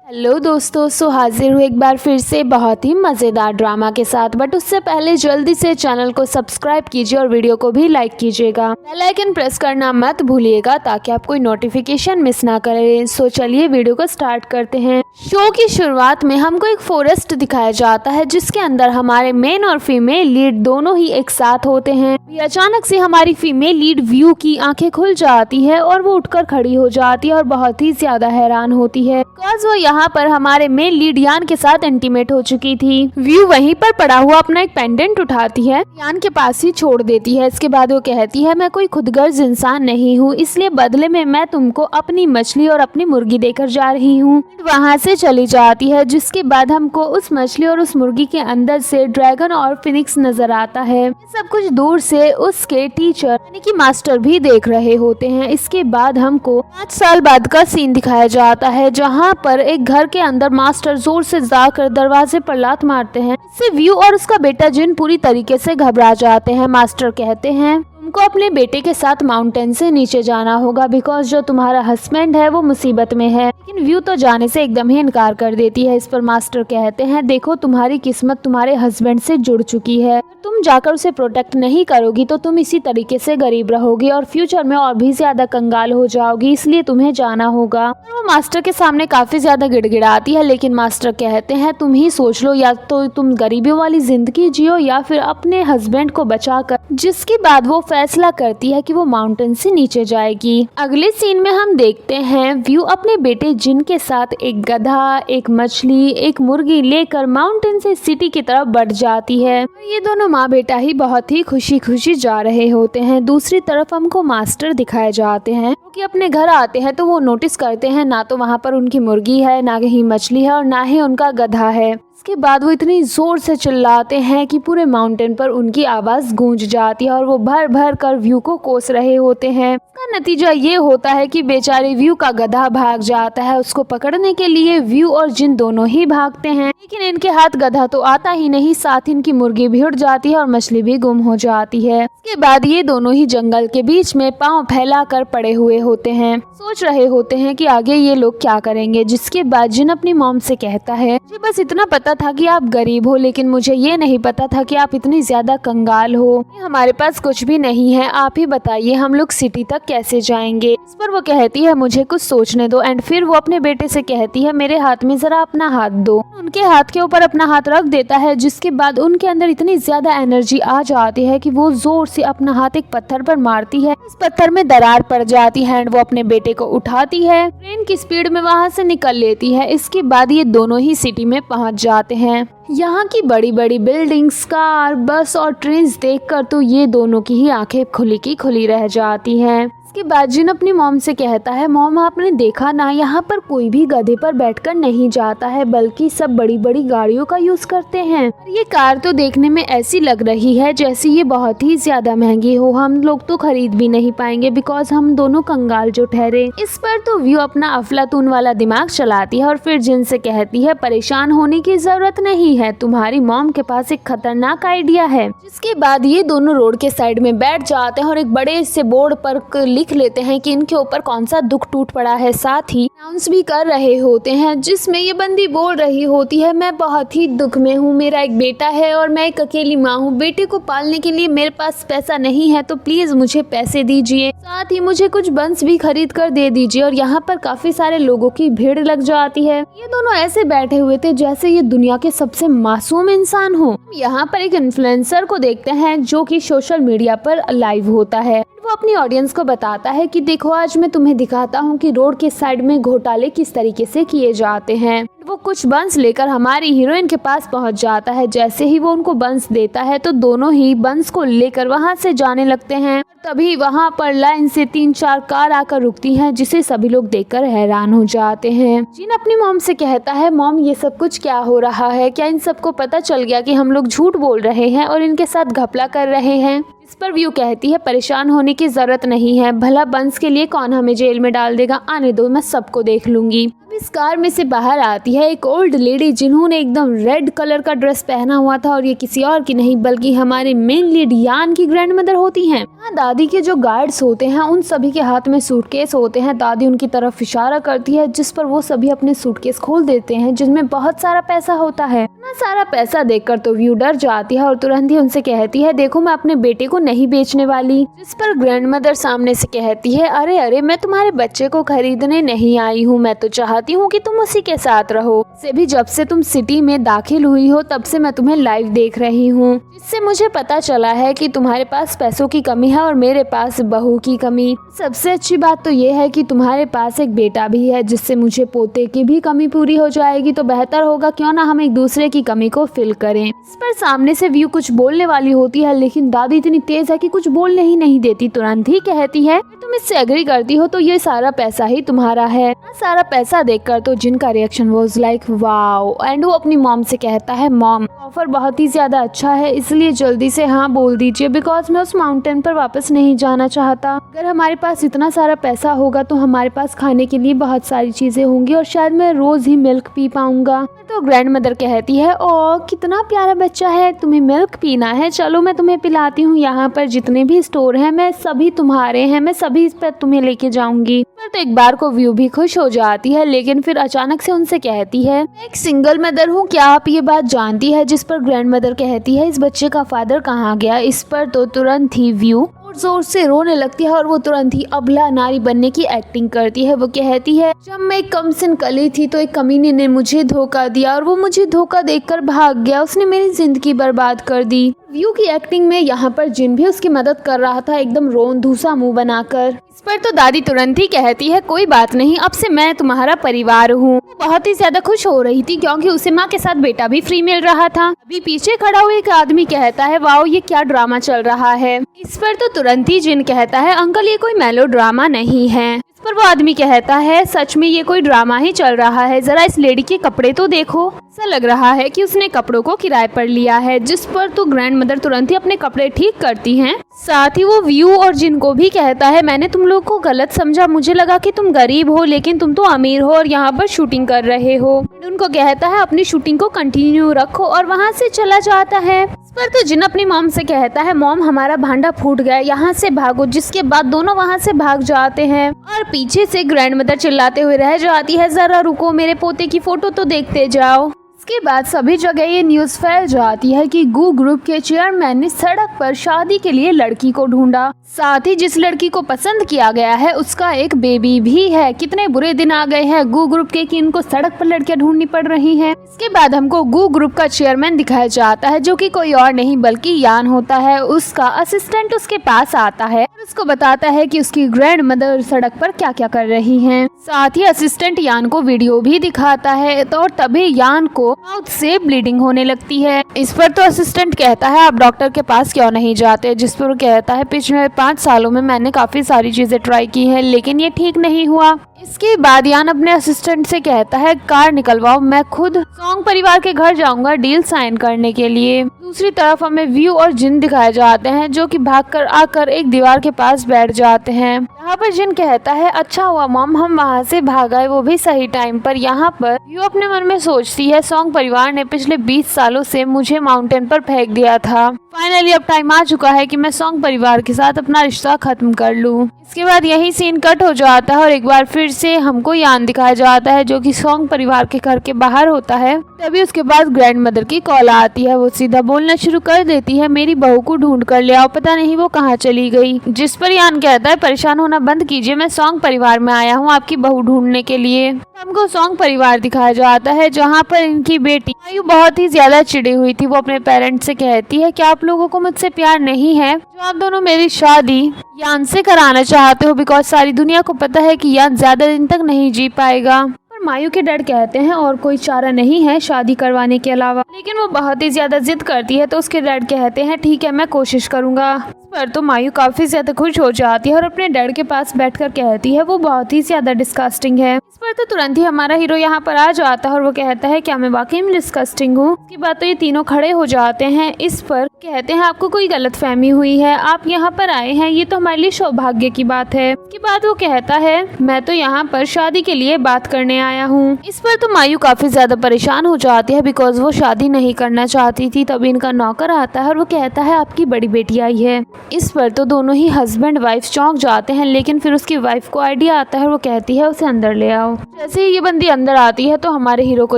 Hello दोस्तों, हाजिर हूँ एक बार फिर से बहुत ही मज़ेदार ड्रामा के साथ। बट उससे पहले जल्दी से चैनल को सब्सक्राइब कीजिए और वीडियो को भी लाइक कीजिएगा। बेल आइकन प्रेस करना मत भूलिएगा ताकि आप कोई नोटिफिकेशन मिस ना करें। चलिए वीडियो को स्टार्ट करते हैं। शो की शुरुआत में हमको एक फॉरेस्ट दिखाया जाता है जिसके अंदर हमारे मेन और फीमेल लीड दोनों ही एक साथ होते हैं। अचानक से हमारी फीमेल लीड व्यू की आंखें खुल जाती है और वो उठकर खड़ी हो जाती है और बहुत ही ज्यादा हैरान होती है बिकॉज वो यहाँ पर हमारे मेन लीड यान के साथ इंटीमेट हो चुकी थी। व्यू वहीं पर पड़ा हुआ अपना एक पेंडेंट उठाती है, यान के पास ही छोड़ देती है। इसके बाद वो कहती है, मैं कोई खुदगर्ज इंसान नहीं हूँ, इसलिए बदले में मैं तुमको अपनी मछली और अपनी मुर्गी देकर जा रही हूँ। वहाँ से चली जाती है, जिसके बाद हमको उस मछली और उस मुर्गी के अंदर से ड्रैगन और फिनिक्स नजर आता है। सब कुछ दूर से उसके टीचर यानी कि मास्टर भी देख रहे होते हैं। इसके बाद हमको 5 साल बाद का सीन दिखाया जाता है जहाँ पर एक घर के अंदर मास्टर जोर से जाकर दरवाजे पर लात मारते हैं। इससे व्यू और उसका बेटा जिन पूरी तरीके से घबरा जाते हैं। मास्टर कहते हैं, तुमको अपने बेटे के साथ माउंटेन से नीचे जाना होगा बिकॉज जो तुम्हारा हस्बैंड है वो मुसीबत में है। लेकिन व्यू तो जाने से एकदम ही इनकार कर देती है। इस पर मास्टर कहते हैं, देखो तुम्हारी किस्मत तुम्हारे हस्बैंड से जुड़ चुकी है, तुम जाकर उसे प्रोटेक्ट नहीं करोगी तो तुम इसी तरीके से गरीब रहोगी और फ्यूचर में और भी ज्यादा कंगाल हो जाओगी, इसलिए तुम्हें जाना होगा। वो मास्टर के सामने काफी ज्यादा गिड़गिड़ाती है, लेकिन मास्टर कहते हैं, तुम ही सोच लो, या तो तुम गरीबी वाली जिंदगी जियो या फिर अपने हस्बैंड को बचाकर। जिसके बाद वो फैसला करती है कि वो माउंटेन से नीचे जाएगी। अगले सीन में हम देखते हैं व्यू अपने बेटे जिन के साथ एक गधा, एक मछली, एक मुर्गी लेकर माउंटेन से सिटी की तरफ बढ़ जाती है। ये दोनों माँ बेटा ही बहुत ही खुशी खुशी जा रहे होते हैं। दूसरी तरफ हमको मास्टर दिखाए जाते हैं कि अपने घर आते हैं तो वो नोटिस करते हैं ना तो वहाँ पर उनकी मुर्गी है, ना ही मछली है और ना ही उनका गधा है। इसके बाद वो इतनी जोर से चिल्लाते हैं कि पूरे माउंटेन पर उनकी आवाज गूंज जाती है और वो भर भर कर व्यू को कोस रहे होते हैं। इसका नतीजा ये होता है कि बेचारे व्यू का गधा भाग जाता है। उसको पकड़ने के लिए व्यू और जिन दोनों ही भागते हैं, लेकिन इनके हाथ गधा तो आता ही नहीं, साथ इनकी मुर्गी भी उड़ जाती है और मछली भी गुम हो जाती है। इसके बाद ये दोनों ही जंगल के बीच में पांव फैला कर पड़े हुए होते हैं, सोच रहे होते हैं कि आगे ये लोग क्या करेंगे। जिसके बाद जिन अपनी मॉम से कहता है, मुझे बस इतना पता था कि आप गरीब हो, लेकिन मुझे ये नहीं पता था कि आप इतनी ज्यादा कंगाल हो। हमारे पास कुछ भी नहीं है, आप ही बताइए हम लोग सिटी तक कैसे जाएंगे। इस पर वो कहती है, मुझे कुछ सोचने दो। एंड फिर वो अपने बेटे से कहती है, मेरे हाथ में जरा अपना हाथ दो। उनके हाथ के ऊपर अपना हाथ रख देता है, जिसके बाद उनके अंदर इतनी ज्यादा एनर्जी आ जाती है कि वो जोर से अपना हाथ एक पत्थर पर मारती है। इस पत्थर में दरार पड़ जाती है एंड वो अपने बेटे को उठाती है, ट्रेन की स्पीड में वहाँ से निकल लेती है। इसके बाद ये दोनों ही सिटी में पहुँच जाते हैं। यहाँ की बड़ी बड़ी बिल्डिंग्स, कार, बस और ट्रेन्स देखकर तो ये दोनों की ही आंखें खुली की खुली रह जाती हैं। इसके बाद जिन अपनी मॉम से कहता है, मॉम आपने देखा ना, यहाँ पर कोई भी गधे पर बैठकर नहीं जाता है बल्कि सब बड़ी बड़ी गाड़ियों का यूज करते हैं। ये कार तो देखने में ऐसी लग रही है जैसे ये बहुत ही ज्यादा महंगी हो, हम लोग तो खरीद भी नहीं पाएंगे बिकॉज हम दोनों कंगाल जो ठहरे। इस पर तो व्यू अपना अफलातून वाला दिमाग चलाती है और फिर जिन से कहती है, परेशान होने की जरूरत नहीं है, तुम्हारी मॉम के पास एक खतरनाक आइडिया है। जिसके बाद ये दोनों रोड के साइड में बैठ जाते हैं और एक बड़े से बोर्ड पर लिख लेते हैं कि इनके ऊपर कौन सा दुख टूट पड़ा है। साथ ही अनाउंस भी कर रहे होते हैं जिसमें ये बंदी बोल रही होती है, मैं बहुत ही दुख में हूँ, मेरा एक बेटा है और मैं एक अकेली माँ हूँ, बेटे को पालने के लिए मेरे पास पैसा नहीं है तो प्लीज मुझे पैसे दीजिए, साथ ही मुझे कुछ बंस भी खरीद कर दे दीजिए। और यहाँ पर काफी सारे लोगों की भीड़ लग जाती है। ये दोनों ऐसे बैठे हुए थे जैसे ये दुनिया के सबसे मासूम इंसान हो। यहाँ पर एक इन्फ्लुएंसर को देखते हैं जो कि सोशल मीडिया पर लाइव होता है। वो अपनी ऑडियंस को बताता है कि देखो आज मैं तुम्हें दिखाता हूँ कि रोड के साइड में घोटाले किस तरीके से किए जाते हैं। वो कुछ बंस लेकर हमारी हीरोइन के पास पहुंच जाता है। जैसे ही वो उनको बंस देता है तो दोनों ही बंस को लेकर वहां से जाने लगते हैं। तभी वहां पर लाइन से 3-4 कार आकर रुकती हैं, जिसे सभी लोग देखकर हैरान हो जाते हैं। जिन अपनी मॉम से कहता है, मॉम ये सब कुछ क्या हो रहा है, क्या इन सबको पता चल गया कि हम लोग झूठ बोल रहे हैं और इनके साथ घपला कर रहे हैं। इस पर व्यू कहती है परेशान होने की जरूरत नहीं है, भला बंस के लिए कौन हमें जेल में डाल देगा, आने दो मैं सबको देख लूंगी। अब इस कार में से बाहर आती है एक ओल्ड लेडी जिन्होंने एकदम रेड कलर का ड्रेस पहना हुआ था और ये किसी और की नहीं बल्कि हमारे मेन लीड यान की ग्रैंड मदर होती हैं। यहाँ दादी के जो गार्ड्स होते हैं उन सभी के हाथ में सूटकेस होते हैं। दादी उनकी तरफ इशारा करती है जिस पर वो सभी अपने सूटकेस खोल देते हैं जिसमें बहुत सारा पैसा होता है। इतना सारा पैसा देखकर तो व्यू डर जाती है और तुरंत ही उनसे कहती है देखो मैं अपने बेटे को नहीं बेचने वाली। जिस पर ग्रैंड मदर सामने से कहती है अरे अरे मैं तुम्हारे बच्चे को खरीदने नहीं आई हूँ, मैं तो चाहती हूँ कि तुम उसी के साथ रहो। से भी जब से तुम सिटी में दाखिल हुई हो तब से मैं तुम्हें लाइव देख रही हूँ, जिससे मुझे पता चला है कि तुम्हारे पास पैसों की कमी है और मेरे पास बहू की कमी। सबसे अच्छी बात तो ये है कि तुम्हारे पास एक बेटा भी है जिससे मुझे पोते की भी कमी पूरी हो जाएगी, तो बेहतर होगा क्यों ना हम एक दूसरे की कमी को फिल करें। इस पर सामने से व्यू कुछ बोलने वाली होती है लेकिन दादी इतनी तेज है कि कुछ बोलने ही नहीं देती। तुरंत ही कहती है तुम इससे एग्री करती हो तो ये सारा पैसा ही तुम्हारा है। सारा पैसा देखकर तो जिनका reaction was like wow and वो अपनी मॉम से कहता है मॉम ऑफर बहुत ही ज्यादा अच्छा है इसलिए जल्दी से हाँ बोल दीजिए बिकॉज मैं उस माउंटेन पर वापस नहीं जाना चाहता। अगर हमारे पास इतना सारा पैसा होगा तो हमारे पास खाने के लिए बहुत सारी चीजें होंगी और शायद मैं रोज ही मिल्क पी पाऊंगा। तो ग्रैंड मदर कहती है ओ कितना प्यारा बच्चा है, तुम्हें मिल्क पीना है, चलो मैं तुम्हें पिलाती हूँ। यहाँ पर जितने भी स्टोर हैं मैं सभी तुम्हारे हैं, मैं सभी इस पर तुम्हें लेके जाऊंगी। तो एक बार को व्यू भी खुश हो जाती है लेकिन फिर अचानक से उनसे कहती है मैं एक सिंगल मदर हूँ, क्या आप ये बात जानती है। जिस पर ग्रैंड मदर कहती है इस बच्चे का फादर कहाँ गया। इस पर तो तुरंत ही व्यू जोर से रोने लगती है और वो तुरंत ही अबला नारी बनने की एक्टिंग करती है। वो कहती है जब मैं एक कमसिन कली थी तो एक कमीने ने मुझे धोखा दिया और वो मुझे धोखा देकर भाग गया, उसने मेरी जिंदगी बर्बाद कर दी। व्यू की एक्टिंग में यहाँ पर जिन भी उसकी मदद कर रहा था एकदम रोन धूसा मुंह बनाकर। इस पर तो दादी तुरंत ही कहती है कोई बात नहीं, अब से मैं तुम्हारा परिवार हूँ। बहुत ही ज्यादा खुश हो रही थी क्योंकि उसे माँ के साथ बेटा भी फ्री मिल रहा था। अभी पीछे खड़ा हुआ एक आदमी कहता है वाओ ये क्या ड्रामा चल रहा है। इस पर तो तुरंत ही जिन कहता है अंकल ये कोई मेलो ड्रामा नहीं है। इस पर वो आदमी कहता है सच में ये कोई ड्रामा ही चल रहा है, जरा इस लेडी के कपड़े तो देखो, ऐसा लग रहा है कि उसने कपड़ों को किराए पर लिया है। जिस पर तो ग्रैंड मदर तुरंत ही अपने कपड़े ठीक करती हैं। साथ ही वो व्यू और जिन को भी कहता है मैंने तुम लोग को गलत समझा, मुझे लगा कि तुम गरीब हो लेकिन तुम तो अमीर हो और यहाँ पर शूटिंग कर रहे हो। उनको कहता है अपनी शूटिंग को कंटिन्यू रखो और वहाँ से चला जाता है। इस पर तो जिन अपनी मॉम से कहता है मॉम हमारा भांडा फूट गया, यहाँ से भागो। जिसके बाद दोनों वहाँ से भाग जाते हैं और पीछे से ग्रैंड मदर चिल्लाते हुए रह जाती है जरा रुको, मेरे पोते की फोटो तो देखते जाओ। इसके बाद सभी जगह ये न्यूज फैल जाती है कि गू ग्रुप के चेयरमैन ने सड़क पर शादी के लिए लड़की को ढूंढा, साथ ही जिस लड़की को पसंद किया गया है उसका एक बेबी भी है। कितने बुरे दिन आ गए हैं गू ग्रुप के कि इनको सड़क पर लड़कियां ढूंढनी पड़ रही हैं। इसके बाद हमको गू ग्रुप का चेयरमैन दिखाया जाता है जो कि कोई और नहीं बल्कि यान होता है। उसका असिस्टेंट उसके पास आता है और उसको बताता है कि उसकी ग्रैंड मदर सड़क पर क्या क्या कर रही हैं। साथ ही असिस्टेंट यान को वीडियो भी दिखाता है तो और तभी यान को माउथ से ब्लीडिंग होने लगती है। इस पर तो असिस्टेंट कहता है आप डॉक्टर के पास क्यों नहीं जाते। जिस पर वो कहता है पिछले 5 सालों में मैंने काफी सारी चीजें ट्राई की हैं लेकिन ये ठीक नहीं हुआ। इसके बाद यान अपने असिस्टेंट से कहता है कार निकलवाओ, मैं खुद सॉन्ग परिवार के घर जाऊंगा डील साइन करने के लिए। दूसरी तरफ हमें व्यू और जिन दिखाए जाते हैं जो कि भागकर आकर एक दीवार के पास बैठ जाते हैं। यहाँ पर जिन कहता है अच्छा हुआ मॉम हम वहाँ से भाग आए, वो भी सही टाइम पर। यहाँ पर व्यू अपने मन में सोचती है सॉन्ग परिवार ने पिछले 20 सालों से मुझे माउंटेन पर फेंक दिया था, फाइनली अब टाइम आ चुका है कि मैं सॉन्ग परिवार के साथ अपना रिश्ता खत्म कर लूं। इसके बाद यही सीन कट हो जाता है और एक बार फिर से हमको यान दिखाया जाता है जो कि सॉन्ग परिवार के घर के बाहर होता है। तभी उसके बाद ग्रैंड मदर की कॉल आती है, वो सीधा बोलना शुरू कर देती है मेरी बहू को ढूंढ कर ले आओ, पता नहीं वो कहाँ चली गई। जिस पर यान कहता है परेशान होना बंद कीजिए, मैं सॉन्ग परिवार में आया हूँ आपकी बहू ढूंढने के लिए। हमको सॉन्ग परिवार दिखाया जाता है जहाँ पर इनकी बेटी आयु बहुत ही ज्यादा चिड़ी हुई थी। वो अपने पेरेंट्स से कहती है क्या आप लोगों को मुझसे प्यार नहीं है जो आप दोनों मेरी शादी यान से कराना चाहते हो, बिकॉज सारी दुनिया को पता है कि यान ज्यादा दिन तक नहीं जी पाएगा। पर मायू के डैड कहते हैं और कोई चारा नहीं है शादी करवाने के अलावा, लेकिन वो बहुत ही ज्यादा जिद करती है तो उसके डैड कहते हैं ठीक है मैं कोशिश करूंगा। इस पर तो मायू काफी ज्यादा खुश हो जाती है और अपने डैड के पास बैठकर कहती है वो बहुत ही ज्यादा डिस्कस्टिंग है। इस पर तो तुरंत ही हमारा हीरो यहाँ पर आ जाता है और वो कहता है क्या मैं वाकई में डिस्कस्टिंग हूँ। इसके बाद तो ये तीनों खड़े हो जाते हैं। इस पर कहते हैं आपको कोई गलतफहमी हुई है, आप यहाँ पर आए हैं ये तो हमारे लिए सौभाग्य की बात है। इसके बाद वो कहता है मैं तो यहाँ पर शादी के लिए बात करने आया हूँ। इस पर तो मायू काफी ज्यादा परेशान हो जाती है बिकॉज वो शादी नहीं करना चाहती थी। तभी इनका नौकर आता है और वो कहता है आपकी बड़ी बेटी आई है। इस पर तो दोनों ही हस्बैंड वाइफ चौंक जाते हैं, लेकिन फिर उसकी वाइफ को आइडिया आता है और वो कहती है उसे अंदर ले आओ। जैसे ही ये बंदी अंदर आती है तो हमारे हीरो को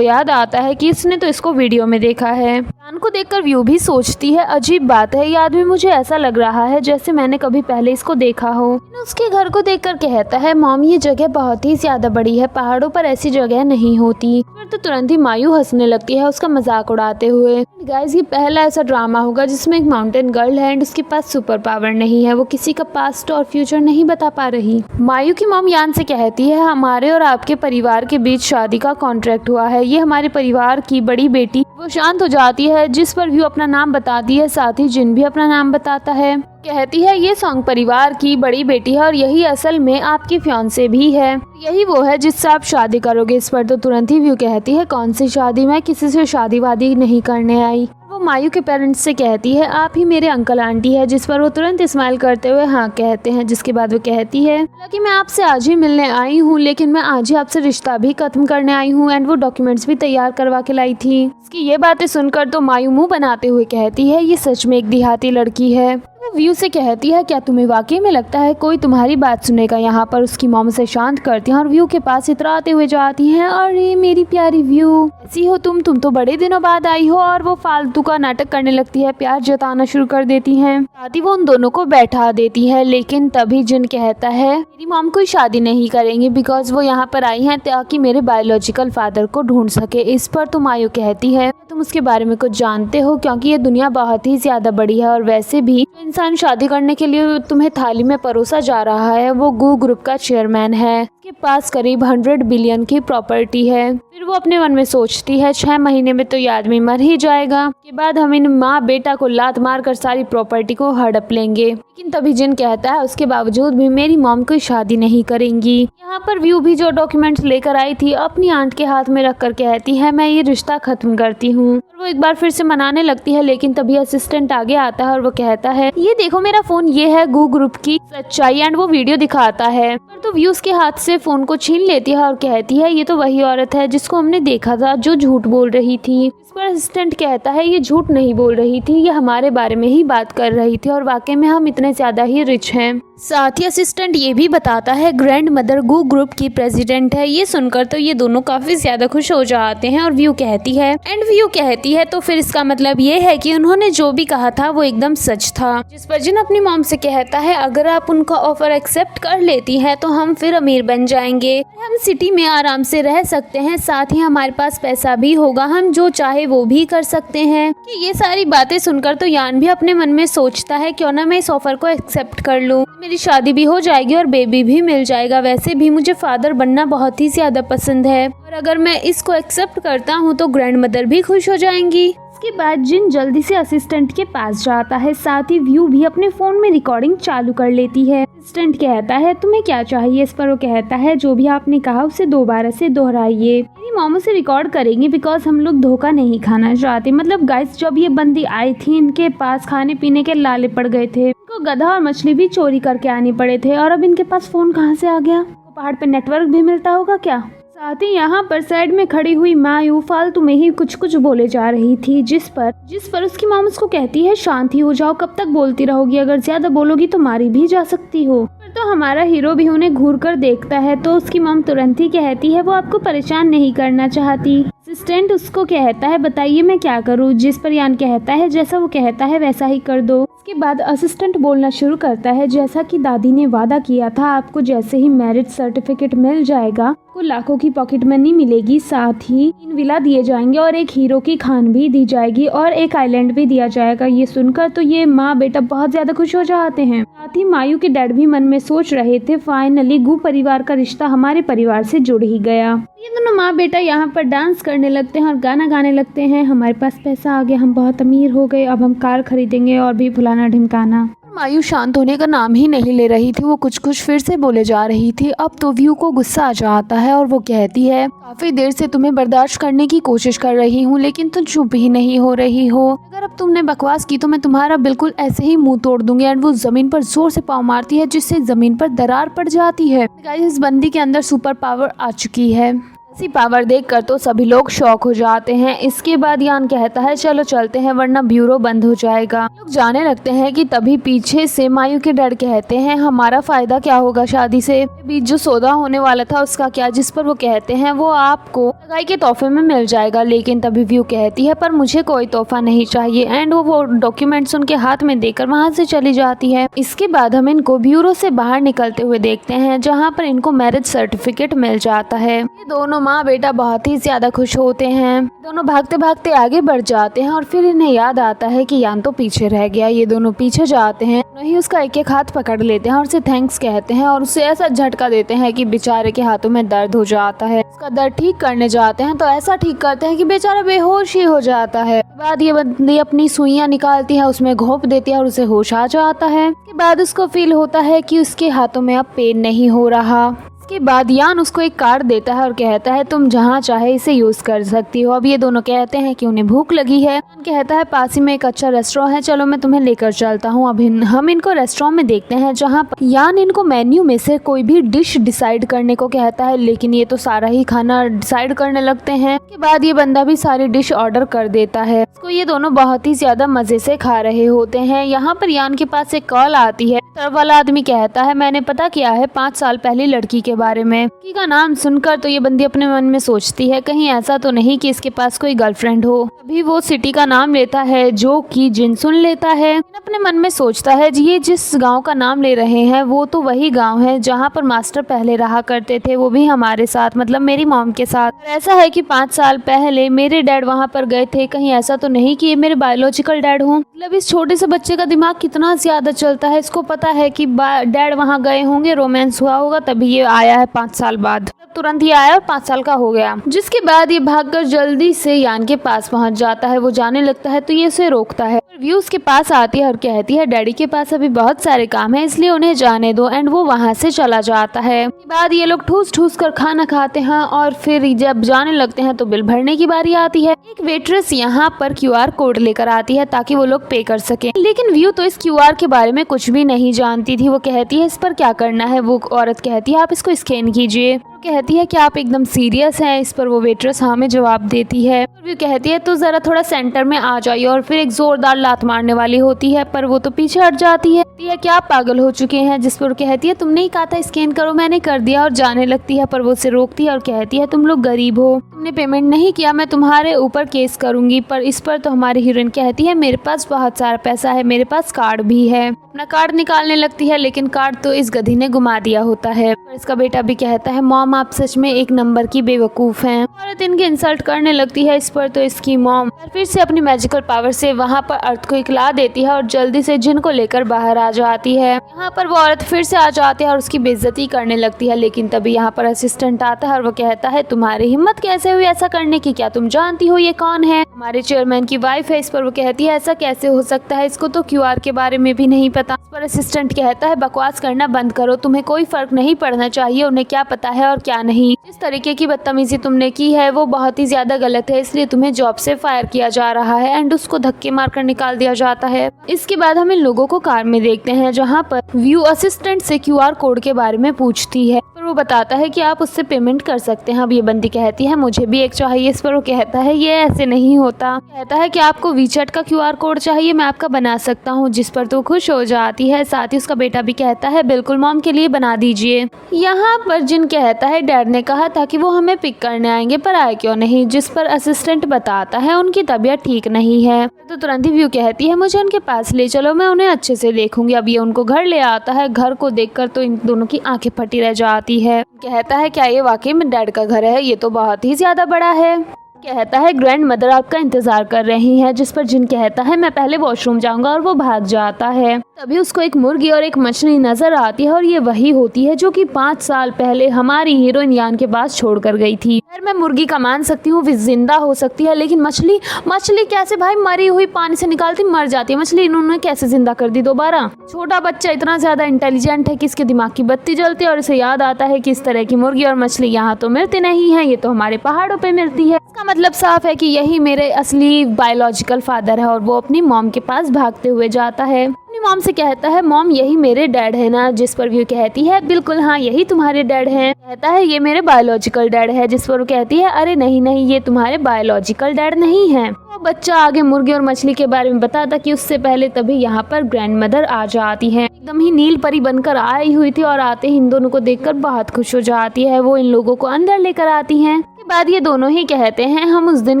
याद आता है कि इसने तो इसको वीडियो में देखा है। जान को देखकर व्यू भी सोचती है अजीब बात है, ये आदमी मुझे ऐसा लग रहा है जैसे मैंने कभी पहले इसको देखा हो। उसके घर को देखकर कहता है मॉम ये जगह बहुत ही ज्यादा बड़ी है, पहाड़ों पर ऐसी जगह नहीं होती। फिर तो तुरंत ही मायू हंसने लगती है उसका मजाक उड़ाते हुए। गाइस ये पहला ऐसा ड्रामा होगा जिसमें एक माउंटेन गर्ल है एंड उसके पास सुपर पावर नहीं है, वो किसी का पास्ट और फ्यूचर नहीं बता पा रही। मायू की मॉम यान से कहती है हमारे और आपके परिवार के बीच शादी का कॉन्ट्रैक्ट हुआ है, ये हमारे परिवार की बड़ी बेटी। वो शांत हो जाती है जिस पर व्यू अपना नाम बताती है, साथ ही जिन भी अपना नाम बताता है। कहती है ये सॉन्ग परिवार की बड़ी बेटी है और यही असल में आपकी फियांसे भी है, यही वो है जिससे आप शादी करोगे। इस पर तो तुरंत ही व्यू कहती है कौन सी शादी, मैं किसी से शादी वादी नहीं करने आई। वो मायू के पेरेंट्स से कहती है आप ही मेरे अंकल आंटी है, जिस पर वो तुरंत स्माइल करते हुए हाँ कहते हैं। जिसके बाद वो कहती है हालांकि मैं आपसे आज ही मिलने आई हूँ, लेकिन मैं आज ही आपसे रिश्ता भी खत्म करने आई हूँ एंड वो डॉक्यूमेंट्स भी तैयार करवा के लाई थी। इसकी ये बातें सुनकर तो मायू मुंह बनाते हुए कहती है ये सच में एक देहाती लड़की है। वो व्यू से कहती है क्या तुम्हें वाकई में लगता है कोई तुम्हारी बात सुनेगा। यहाँ पर उसकी मॉम से शांत करती हैं और व्यू के पास इतराते हुए जाती हैं अरे मेरी प्यारी व्यू ऐसी हो तुम तो बड़े दिनों बाद आई हो। और वो फालतू का नाटक करने लगती है, प्यार जताना शुरू कर देती हैं। साथ ही वो उन दोनों को बैठा देती है, लेकिन तभी जिन कहता है मेरी मॉम कोई शादी नहीं करेंगे बिकॉज वो यहाँ पर आई हैं ताकि मेरे बायोलॉजिकल फादर को ढूंढ सके। इस पर तो मायू कहती है तुम उसके बारे में कुछ जानते हो क्योंकि ये दुनिया बहुत ही ज्यादा बड़ी है और वैसे भी इंसान शादी करने के लिए तुम्हें थाली में परोसा जा रहा है वो गू ग्रुप का चेयरमैन है, उसके पास करीब 100 बिलियन की प्रॉपर्टी है। फिर वो अपने मन में सोचती है 6 महीने में तो ये आदमी मर ही जाएगा, के बाद हम इन माँ बेटा को लात मार कर सारी प्रॉपर्टी को हड़प लेंगे। लेकिन तभी जिन कहता है उसके बावजूद भी मेरी मॉम कोई शादी नहीं करेंगी। यहाँ पर व्यू भी जो डॉक्यूमेंट्स लेकर आई थी अपनी आंट के हाथ में रख कर कहती है मैं ये रिश्ता खत्म करती हूँ। वो एक बार फिर से मनाने लगती है, लेकिन तभी असिस्टेंट आगे आता है और वो कहता है ये देखो मेरा फोन, ये है गू ग्रुप की सच्चाई एंड वो वीडियो दिखाता है। तो व्यू उसके हाथ से फोन को छीन लेती है और कहती है ये तो वही औरत है जिसको हमने देखा था जो झूठ बोल रही थी। इस पर असिस्टेंट कहता है ये झूठ नहीं बोल रही थी, ये हमारे बारे में ही बात कर रही थी और वाकई में हम इतने ज्यादा ही रिच हैं। साथ ही असिस्टेंट ये भी बताता है ग्रैंड मदर गू ग्रुप की प्रेसिडेंट है। ये सुनकर तो ये दोनों काफी ज्यादा खुश हो जाते हैं और व्यू कहती है तो फिर इसका मतलब ये है कि उन्होंने जो भी कहा था वो एकदम सच था। जिस पर जिन अपनी मॉम से कहता है अगर आप उनका ऑफर एक्सेप्ट कर लेती है तो हम फिर अमीर बन जाएंगे, हम सिटी में आराम से रह सकते हैं, साथ ही हमारे पास पैसा भी होगा, हम जो चाहे वो भी कर सकते हैं। कि ये सारी बातें सुनकर तो यान भी अपने मन में सोचता है क्यों ना मैं इस ऑफर को एक्सेप्ट कर लूं, मेरी शादी भी हो जाएगी और बेबी भी मिल जाएगा। वैसे भी मुझे फादर बनना बहुत ही ज्यादा पसंद है और अगर मैं इसको एक्सेप्ट करता हूँ तो ग्रैंड मदर भी खुश हो जाएंगी। इसके बाद जिन जल्दी से असिस्टेंट के पास जाता है, साथ ही व्यू भी अपने फोन में रिकॉर्डिंग चालू कर लेती है। असिस्टेंट कहता है तुम्हें क्या चाहिए। इस पर वो कहता है जो भी आपने कहा उसे दोबारा से दोहराइए, मेरी मॉम से रिकॉर्ड करेंगे बिकॉज हम लोग धोखा नहीं खाना चाहते। मतलब गाइस जब ये बंदी आई थी इनके पास खाने पीने के लाले पड़ गए थे, इनको गधा और मछली भी चोरी करके आने पड़े थे और अब इनके पास फोन कहाँ से आ गया। पहाड़ पे नेटवर्क भी मिलता होगा क्या। साथ ही यहाँ पर साइड में खड़ी हुई मायू फालतू में ही कुछ बोले जा रही थी, जिस पर उसकी मॉम उसको कहती है शांत ही हो जाओ, कब तक बोलती रहोगी, अगर ज्यादा बोलोगी तो मारी भी जा सकती हो। तो हमारा हीरो भी उन्हें घूर कर देखता है तो उसकी मॉम तुरंत ही कहती है वो आपको परेशान नहीं करना चाहती। असिस्टेंट उसको कहता है बताइए मैं क्या करूँ। जिस पर यान कहता है जैसा वो कहता है वैसा ही कर दो। इसके बाद असिस्टेंट बोलना शुरू करता है, जैसा कि दादी ने वादा किया था, आपको जैसे ही मैरिज सर्टिफिकेट मिल जाएगा आपको लाखों की पॉकेट मनी मिलेगी, साथ ही 3 विला दिए जाएंगे और एक हीरो की खान भी दी जाएगी और एक आइलैंड भी दिया जाएगा। ये सुनकर तो ये माँ बेटा बहुत ज्यादा खुश हो जाते हैं। साथ ही मायू के डैड भी मन में सोच रहे थे, फाइनली गू परिवार का रिश्ता हमारे परिवार से जुड़ ही गया। ये दोनों माँ बेटा यहाँ पर डांस करने लगते हैं और गाना गाने लगते हैं, हमारे पास पैसा आ गया, हम बहुत अमीर हो गए, अब हम कार खरीदेंगे और भी फुलाना ढिमकाना। मायू शांत होने का नाम ही नहीं ले रही थी, वो कुछ फिर से बोले जा रही थी। अब तो व्यू को गुस्सा आ जाता है और वो कहती है, काफी देर से तुम्हें बर्दाश्त करने की कोशिश कर रही हूँ लेकिन तुम चुप ही नहीं हो रही हो। अगर अब तुमने बकवास की तो मैं तुम्हारा बिल्कुल ऐसे ही मुंह तोड़ दूंगी। एंड वो जमीन पर जोर से पाँव मारती है जिससे जमीन पर दरार पड़ जाती है। गाइस, इस बंदी के अंदर सुपर पावर आ चुकी है। ऐसी पावर देखकर तो सभी लोग शॉक हो जाते हैं। इसके बाद यान कहता है, चलो चलते हैं वरना ब्यूरो बंद हो जाएगा। लोग जाने लगते हैं कि तभी पीछे से मायू के डैड कहते हैं, हमारा फायदा क्या होगा शादी से, बीच जो सौदा होने वाला था उसका क्या, जिस पर वो कहते हैं वो आपको सगाई के तोहफे में मिल जाएगा। लेकिन तभी व्यू कहती है, पर मुझे कोई तोहफा नहीं चाहिए। एंड वो डॉक्यूमेंट्स उनके हाथ में देकर वहाँ से चली जाती है। इसके बाद हम इनको ब्यूरो से बाहर निकलते हुए देखते हैं, जहाँ पर इनको मैरिज सर्टिफिकेट मिल जाता है। ये दोनों माँ बेटा बहुत ही ज्यादा खुश होते हैं। दोनों भागते भागते आगे बढ़ जाते हैं और फिर इन्हें याद आता है कि यान तो पीछे रह गया। ये दोनों पीछे जाते हैं, वही उसका एक हाथ पकड़ लेते हैं और उसे थैंक्स कहते हैं और उसे ऐसा झटका देते हैं कि बेचारे के हाथों में दर्द हो जाता है। उसका दर्द ठीक करने जाते हैं तो ऐसा ठीक करते हैं कि बेचारा बेहोश ही हो जाता है। बाद ये बंदी अपनी सुइयां निकालती है, उसमें घोंप देती है और उसे होश आ जाता है। उसके बाद उसको फील होता है कि उसके हाथों में अब पेन नहीं हो रहा। इसके बाद यान उसको एक कार्ड देता है और कहता है, तुम जहाँ चाहे इसे यूज कर सकती हो। अब ये दोनों कहते हैं कि उन्हें भूख लगी है। यान कहता है, पास ही में एक अच्छा रेस्टोरेंट है, चलो मैं तुम्हें लेकर चलता हूँ। अब हम इनको रेस्टोरेंट में देखते हैं, जहाँ पर यान इनको मेन्यू में से कोई भी डिश डिसाइड करने को कहता है, लेकिन ये तो सारा ही खाना डिसाइड करने लगते हैं। उसके बाद ये बंदा भी सारी डिश ऑर्डर कर देता है। इसको ये दोनों बहुत ही ज्यादा मजे से खा रहे होते हैं। यहाँ पर यान के पास एक कॉल आती है। तरफ वाला आदमी कहता है, मैंने पता किया है 5 साल पहले लड़की के बारे में। लड़की का नाम सुनकर तो ये बंदी अपने मन में सोचती है, कहीं ऐसा तो नहीं कि इसके पास कोई गर्लफ्रेंड हो। अभी वो सिटी का नाम लेता है जो कि जिन सुन लेता है। अपने मन में सोचता है, ये जिस गांव का नाम ले रहे हैं वो तो वही गांव है जहां पर मास्टर पहले रहा करते थे, वो भी हमारे साथ, मतलब मेरी मॉम के साथ। और ऐसा है कि 5 साल पहले मेरे डैड वहां पर गए थे, कहीं ऐसा तो नहीं कि ये मेरे बायोलॉजिकल डैड हों। मतलब इस छोटे से बच्चे का दिमाग कितना ज्यादा चलता है। इसको पता है कि डैड वहाँ गए होंगे, रोमांस हुआ होगा, तभी ये आया है 5 साल बाद। तुरंत ही आया और 5 साल का हो गया। जिसके बाद ये भागकर जल्दी से यान के पास पहुंच जाता है। वो जाने लगता है तो ये उसे रोकता है। व्यू उसके पास आती है और कहती है, डैडी के पास अभी बहुत सारे काम है, इसलिए उन्हें जाने दो। एंड वो वहाँ से चला जाता है। उसके बाद ये लोग ठूस ठूस कर खाना खाते हैं और फिर जब जाने लगते हैं तो बिल भरने की बारी आती है। एक वेट्रेस यहाँ पर QR कोड लेकर आती है ताकि वो लोग पे कर सके। लेकिन व्यू तो इस QR के बारे में कुछ भी नहीं जानती थी। वो कहती है, इस पर क्या करना है। वो औरत कहती है, आप इसको स्कैन कीजिए। कहती है कि आप एकदम सीरियस हैं। इस पर वो वेट्रेस हाँ में जवाब देती है। वो कहती है, तो जरा थोड़ा सेंटर में आ जाइए। और फिर एक जोरदार लात मारने वाली होती है, पर वो तो पीछे हट जाती है। कि आप पागल हो चुके हैं। जिस पर कहती है, तुमने ही कहा था स्कैन करो, मैंने कर दिया। और जाने लगती है, पर वो उसे रोकती है और कहती है, तुम लोग गरीब हो, तुमने पेमेंट नहीं किया, मैं तुम्हारे ऊपर केस करूंगी। पर इस पर तो हमारी हीरोइन कहती है, मेरे पास बहुत सारा पैसा है, मेरे पास कार्ड भी है। अपना कार्ड निकालने लगती है, लेकिन कार्ड तो इस गधी ने घुमा दिया होता है। पर इसका बेटा भी कहता है, मॉम आप सच में एक नंबर की बेवकूफ हैं। औरत इनके इंसल्ट करने लगती है। इस पर तो इसकी मॉम फिर से अपनी मैजिकल पावर से वहाँ पर अर्थ को इकला देती है और जल्दी से जिन को लेकर बाहर आ जाती है। यहाँ पर वो औरत फिर से आ जाती है और उसकी बेइज्जती करने लगती है। लेकिन तभी यहाँ पर असिस्टेंट आता है और वो कहता है, तुम्हारी हिम्मत कैसे हुई ऐसा करने की, क्या तुम जानती हो ये कौन है, हमारे चेयरमैन की वाइफ है। इस पर वो कहती है, ऐसा कैसे हो सकता है, इसको तो QR के बारे में भी नहीं पता। इस पर असिस्टेंट कहता है, बकवास करना बंद करो, तुम्हें कोई फर्क नहीं पड़ना चाहिए उन्हें क्या पता है और क्या नहीं। जिस तरीके की बदतमीजी तुमने की है वो बहुत ही ज्यादा गलत है, इसलिए तुम्हें जॉब से फायर किया जा रहा है। एंड उसको धक्के मारकर निकाल दिया जाता है। इसके बाद हम इन लोगों को कार में देखते हैं, जहाँ पर व्यू असिस्टेंट से QR कोड के बारे में पूछती है। पर और वो बताता है कि आप उससे पेमेंट कर सकते हैं। अब ये बंदी कहती है मुझे भी एक चाहिए। इस पर वो कहता है ये ऐसे नहीं होता। कहता है कि आपको वीचैट का QR कोड चाहिए, मैं आपका बना सकता हूँ, जिस पर तो खुश हो जाती है। साथ ही उसका बेटा भी कहता है बिल्कुल मॉम के लिए बना दीजिए। यहाँ पर जिन कहता है डैड ने कहा था कि वो हमें पिक करने आएंगे, पर आए क्यों नहीं, जिस पर असिस्टेंट बताता है उनकी तबीयत ठीक नहीं है। तो तुरंत ही व्यू कहती है मुझे उनके पास ले चलो, मैं उन्हें अच्छे से देखूंगी। अब ये उनको घर ले आता है। घर को देखकर तो इन दोनों की आंखें फटी रह जाती है। कहता है क्या ये वाकई में डैड का घर है, ये तो बहुत ही ज्यादा बड़ा है। कहता है ग्रैंड मदर आपका इंतजार कर रही हैं, जिस पर जिन कहता है मैं पहले वॉशरूम जाऊंगा, और वो भाग जाता है। तभी उसको एक मुर्गी और एक मछली नजर आती है, और ये वही होती है जो कि 5 साल पहले हमारी हीरोइन यान के पास छोड़कर गई थी। खैर मैं मुर्गी का मान सकती हूँ, वो जिंदा हो सकती है, लेकिन मछली कैसे भाई, मरी हुई पानी से निकालती मर जाती है मछली, इन्होंने कैसे जिंदा कर दी दोबारा। छोटा बच्चा इतना ज्यादा इंटेलिजेंट है कि इसके दिमाग की बत्ती जलती है, और इसे याद आता है कि इस तरह की मुर्गी और मछली यहाँ तो मिलती नहीं है, ये तो हमारे पहाड़ों पे मिलती है। इसका मतलब साफ है कि यही मेरे असली बायोलॉजिकल फादर है। और वो अपनी मॉम के पास भागते हुए जाता है। अपनी मॉम से कहता है मॉम यही मेरे डैड है ना, जिस पर व्यू कहती है बिल्कुल हाँ यही तुम्हारे डैड हैं। कहता है ये मेरे बायोलॉजिकल डैड है, जिस पर वो कहती है अरे नहीं नहीं ये तुम्हारे बायोलॉजिकल डैड नहीं है। वो बच्चा आगे मुर्गी और मछली के बारे में बताता कि उससे पहले तभी यहाँ पर ग्रैंड मदर आ जाती है। एकदम ही नील परी बनकर आई हुई थी, और आते ही इन दोनों को देखकर बहुत खुश हो जाती है। वो इन लोगों को अंदर लेकर आती हैं। के बाद ये दोनों ही कहते हैं हम उस दिन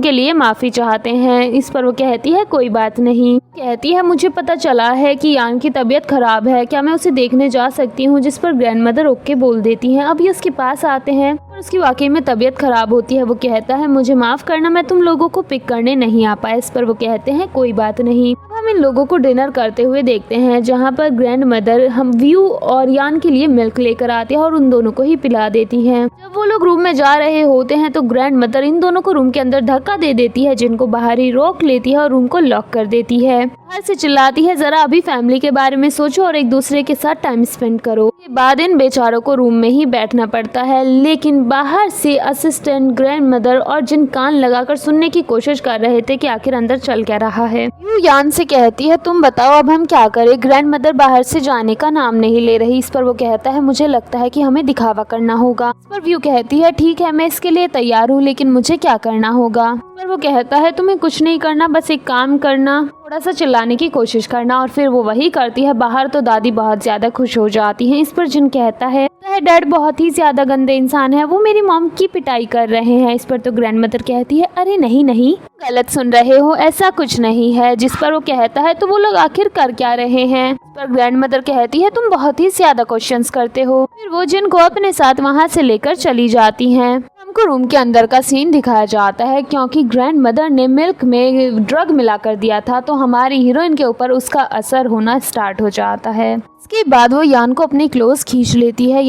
के लिए माफी चाहते हैं। इस पर वो कहती है कोई बात नहीं। कहती है मुझे पता चला है कि यान की तबीयत खराब है, क्या मैं उसे देखने जा सकती हूँ, जिस पर ग्रैंड मदर ओके बोल देती हैं। अब ये उसके पास आते हैं और उसकी वाकई में तबीयत खराब होती है। वो कहता है मुझे माफ करना, मैं तुम लोगों को पिक करने नहीं आ पाया। इस पर वो कहते हैं कोई बात नहीं। हम इन लोगों को डिनर करते हुए देखते हैं, जहाँ पर ग्रैंड मदर हम व्यू और यान के लिए मिल्क लेकर आती है और उन दोनों को ही पिला देती हैं। जब वो लोग रूम में जा रहे होते हैं तो ग्रैंड मदर इन दोनों को रूम के अंदर धक्का दे देती है, जिनको बाहर ही रोक लेती है और रूम को लॉक कर देती है। बाहर से चिल्लाती है जरा अभी फैमिली के बारे में सोचो और एक दूसरे के साथ टाइम स्पेंड करो। के बाद इन बेचारों को रूम में ही बैठना पड़ता है, लेकिन बाहर से असिस्टेंट ग्रैंड मदर और जिन कान लगाकर सुनने की कोशिश कर रहे थे कि आखिर अंदर चल क्या रहा है। व्यू यान से कहती है तुम बताओ अब हम क्या करें। ग्रैंड मदर बाहर से जाने का नाम नहीं ले रही। इस पर वो कहता है मुझे लगता है कि हमें दिखावा करना होगा। इस पर व्यू कहती है ठीक है मैं इसके लिए तैयार हूँ, लेकिन मुझे क्या करना होगा। इस पर वो कहता है तुम्हें कुछ नहीं करना, बस एक काम करना, थोड़ा सा चिल्लाने की कोशिश करना। और फिर वो वही करती है। बाहर तो दादी बहुत ज्यादा खुश हो जाती है। इस पर जिन कहता है डैड बहुत ही ज्यादा गंदे इंसान है, वो मेरी मॉम की पिटाई कर रहे हैं। इस पर तो ग्रैंड मदर कहती है अरे नहीं नहीं गलत सुन रहे हो, ऐसा कुछ नहीं है। जिस पर वो कहता है तो वो लोग आखिर कर क्या रहे हैं। इस पर ग्रैंड मदर कहती है तुम बहुत ही ज्यादा क्वेश्चंस करते हो। फिर वो जिन को अपने साथ वहाँ से लेकर चली जाती हैं। हमको रूम के अंदर का सीन दिखाया जाता है, क्योंकि ग्रैंड मदर ने मिल्क में ड्रग मिलाकर दिया था, तो हमारी हीरोइन के ऊपर उसका असर होना स्टार्ट हो जाता है। इसके बाद वो यान को अपने क्लोज खींच लेती है।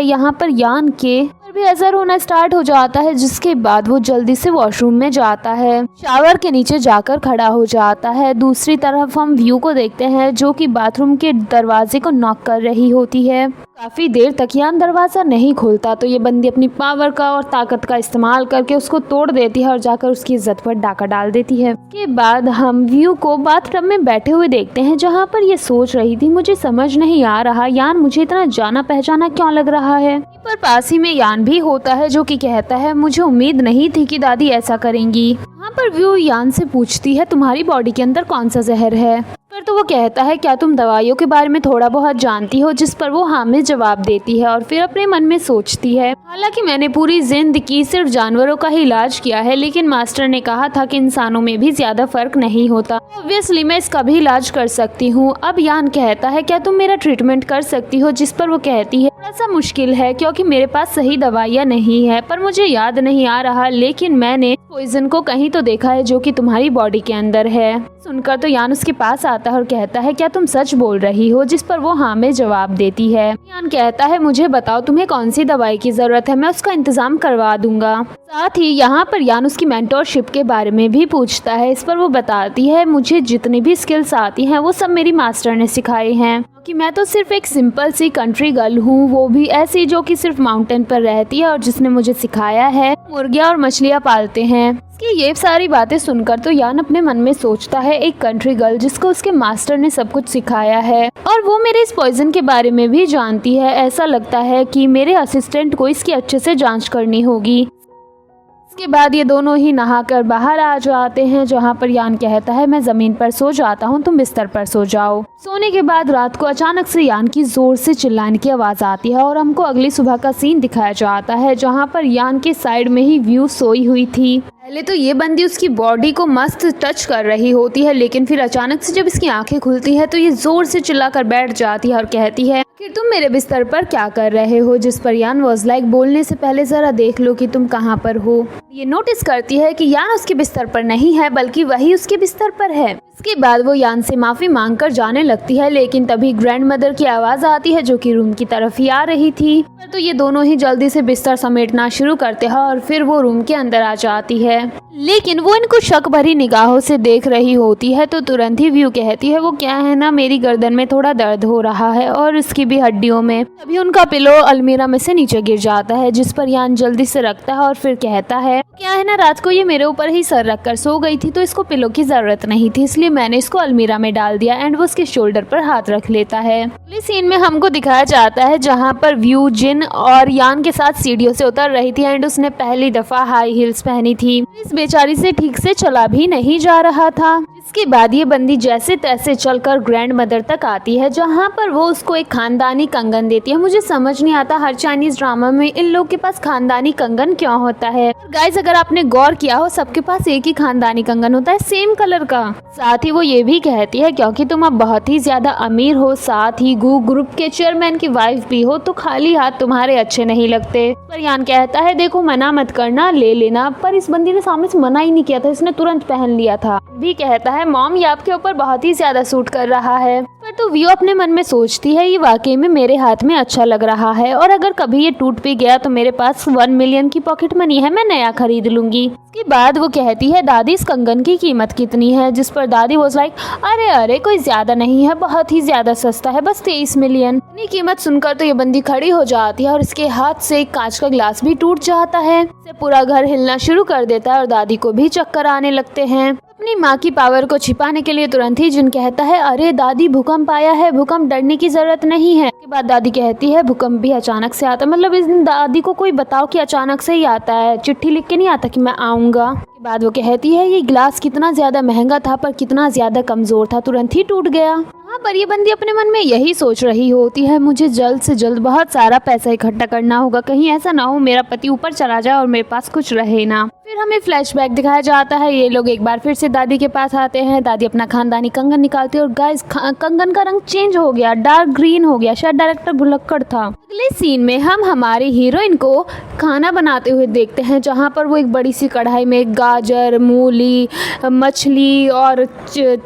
यहाँ पर यान के भी असर होना स्टार्ट हो जाता है, जिसके बाद वो जल्दी से वॉशरूम में जाता है, शावर के नीचे जाकर खड़ा हो जाता है। दूसरी तरफ हम व्यू को देखते हैं जो कि बाथरूम के दरवाजे को नॉक कर रही होती है। काफी देर तक यान दरवाजा नहीं खोलता, तो ये बंदी अपनी पावर का और ताकत का इस्तेमाल करके उसको तोड़ देती है और जाकर उसकी इज्जत पर डाका डाल देती है। इसके बाद हम व्यू को बाथटब में बैठे हुए देखते हैं, जहाँ पर ये सोच रही थी मुझे समझ नहीं आ रहा यान मुझे इतना जाना पहचाना क्यों लग रहा है। पर पास ही में यान भी होता है जो कि कहता है मुझे उम्मीद नहीं थी कि दादी ऐसा करेंगी। यहाँ पर व्यू यान से पूछती है तुम्हारी बॉडी के अंदर कौन सा जहर है। पर तो वो कहता है क्या तुम दवाइयों के बारे में थोड़ा बहुत जानती हो। जिस पर वो हाँ में जवाब देती है और फिर अपने मन में सोचती है हालांकि मैंने पूरी जिंदगी सिर्फ जानवरों का ही इलाज किया है, लेकिन मास्टर ने कहा था कि इंसानों में भी ज्यादा फर्क नहीं होता, ऑब्वियसली मैं इसका भी इलाज कर सकती हूँ। अब यान कहता है क्या तुम मेरा ट्रीटमेंट कर सकती हो। जिस पर वो कहती है थोड़ा सा मुश्किल है क्योंकि मेरे पास सही दवाइयाँ नहीं है, पर मुझे याद नहीं आ रहा, लेकिन मैंने पॉइजन को कहीं तो देखा है जो कि तुम्हारी बॉडी के अंदर है। सुनकर तो यान उसके पास आता है और कहता है क्या तुम सच बोल रही हो। जिस पर वो हाँ में जवाब देती है। यान कहता है मुझे बताओ तुम्हें कौन सी दवाई की जरूरत है, मैं उसका इंतजाम करवा दूंगा। साथ ही यहाँ पर यान उसकी मेंटोरशिप के बारे में भी पूछता है। इस पर वो बताती है मुझे जितनी भी स्किल्स आती हैं वो सब मेरी मास्टर ने सिखाए हैं, कि मैं तो सिर्फ एक सिंपल सी कंट्री गर्ल हूँ, वो भी ऐसी जो कि सिर्फ माउंटेन पर रहती है, और जिसने मुझे सिखाया है मुर्गियाँ और मछलियाँ पालते हैं। कि ये सारी बातें सुनकर तो यान अपने मन में सोचता है, एक कंट्री गर्ल जिसको उसके मास्टर ने सब कुछ सिखाया है और वो मेरे इस पॉइजन के बारे में भी जानती है, ऐसा लगता है कि मेरे असिस्टेंट को इसकी अच्छे से जांच करनी होगी। इसके बाद ये दोनों ही नहाकर बाहर आ जाते हैं, जहाँ पर यान कहता है मैं ज़मीन पर सो जाता हूँ, तुम बिस्तर पर सो जाओ। सोने के बाद रात को अचानक से यान की ज़ोर से चिल्लाने की आवाज़ आती है और हमको अगली सुबह का सीन दिखाया जाता है, जहाँ पर यान के साइड में ही व्यू सोई हुई थी। पहले तो ये बंदी उसकी बॉडी को मस्त टच कर रही होती है, लेकिन फिर अचानक से जब इसकी आंखें खुलती है तो ये जोर से चिल्लाकर बैठ जाती है और कहती है कि तुम मेरे बिस्तर पर क्या कर रहे हो। जिस पर यान वाज लाइक बोलने से पहले जरा देख लो कि तुम कहाँ पर हो। ये नोटिस करती है कि यान उसके बिस्तर पर नहीं है बल्कि वही उसके बिस्तर पर है। इसके बाद वो यान से माफी मांगकर जाने लगती है, लेकिन तभी ग्रैंड मदर की आवाज आती है जो कि रूम की तरफ ही आ रही थी। तो ये दोनों ही जल्दी से बिस्तर समेटना शुरू करते हैं और फिर वो रूम के अंदर आ जाती है, लेकिन वो इनको शक भरी निगाहों से देख रही होती है। तो तुरंत ही व्यू कहती है वो क्या है ना, मेरी गर्दन में थोड़ा दर्द हो रहा है और इसकी भी हड्डियों में। तभी उनका पिलो अलमीरा में से नीचे गिर जाता है, जिस पर यान जल्दी से रखता है और फिर कहता है क्या है ना, रात को ये मेरे ऊपर ही सर रख कर सो गई थी तो इसको पिलो की जरूरत नहीं थी, इसलिए मैंने इसको अलमीरा में डाल दिया। एंड वो उसके शोल्डर पर हाथ रख लेता है। अगले सीन में हमको दिखाया जाता है जहाँ पर व्यू जिन और यान के साथ सीढ़ियों से उतर रही थी एंड उसने पहली दफा हाई हील्स पहनी थी। इस बेचारी से ठीक से चला भी नहीं जा रहा था। इसके बाद ये बंदी जैसे तैसे चलकर ग्रैंड मदर तक आती है, जहाँ पर वो उसको एक खानदानी कंगन देती है। मुझे समझ नहीं आता हर चाइनीज ड्रामा में इन लोग के पास खानदानी कंगन क्यों होता है। गाइस अगर आपने गौर किया हो सबके पास एक ही खानदानी कंगन होता है सेम कलर का। साथ ही वो ये भी कहती है क्योंकि तुम अब बहुत ही ज्यादा अमीर हो, साथ ही गू ग्रुप के चेयरमैन की वाइफ भी हो, तो खाली हाथ तुम्हारे अच्छे नहीं लगते। पर यान कहता है देखो मना मत करना, ले लेना। पर इस बंदी ने सामने से मना ही नहीं किया था, इसने तुरंत पहन लिया था। भी कहता है मॉम ये आपके ऊपर बहुत ही ज्यादा सूट कर रहा है। पर तो व्यू अपने मन में सोचती है ये वाकई में मेरे हाथ में अच्छा लग रहा है और अगर कभी ये टूट भी गया तो मेरे पास 1 मिलियन की पॉकेट मनी है, मैं नया खरीद लूंगी। इसके बाद वो कहती है दादी इस कंगन की कीमत कितनी है। जिस पर दादी वाज लाइक अरे अरे कोई ज्यादा नहीं है, बहुत ही ज्यादा सस्ता है, बस 23 मिलियन। इतनी कीमत सुनकर तो ये बंदी खड़ी हो जाती है और इसके हाथ से एक कांच का ग्लास भी टूट जाता है। इससे पूरा घर हिलना शुरू कर देता है और दादी को भी चक्कर आने लगते हैं। अपनी माँ की पावर को छिपाने के लिए तुरंत ही जिन कहता है अरे दादी भूकंप आया है, भूकंप डरने की जरूरत नहीं है। उसके बाद दादी कहती है भूकंप भी अचानक से आता है, मतलब इस दादी को कोई बताओ कि अचानक से ही आता है, चिट्ठी लिख के नहीं आता कि मैं आऊंगा। उसके बाद वो कहती है ये ग्लास कितना ज्यादा महंगा था पर कितना ज्यादा कमजोर था, तुरंत ही टूट गया। हाँ पर ये बंदी अपने मन में यही सोच रही होती है मुझे जल्द से जल्द बहुत सारा पैसा इकट्ठा करना होगा, कहीं ऐसा ना हो मेरा पति ऊपर चला जाए और मेरे पास कुछ रहे ना। फिर हमें फ्लैशबैक दिखाया जाता है, ये लोग एक बार फिर से दादी के पास आते हैं। दादी अपना खानदानी कंगन निकालती है और गाइस कंगन का रंग चेंज हो गया, डार्क ग्रीन हो गया, शायद डायरेक्टर भुलक्कड़ था। अगले सीन में हम हमारी हीरोइन को खाना बनाते हुए देखते हैं, जहाँ पर वो एक बड़ी सी कढ़ाई में गाजर, मूली, मछली और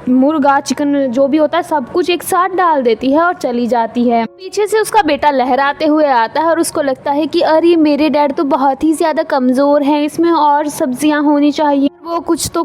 मुर्गा, चिकन जो भी होता है सब कुछ एक साथ डाल देती है और चली जाती है। पीछे से उसका बेटा लहराते हुए आता है और उसको लगता है कि अरे मेरे डैड तो बहुत ही ज्यादा कमजोर हैं, इसमें और सब्जियां होनी चाहिए। वो कुछ तो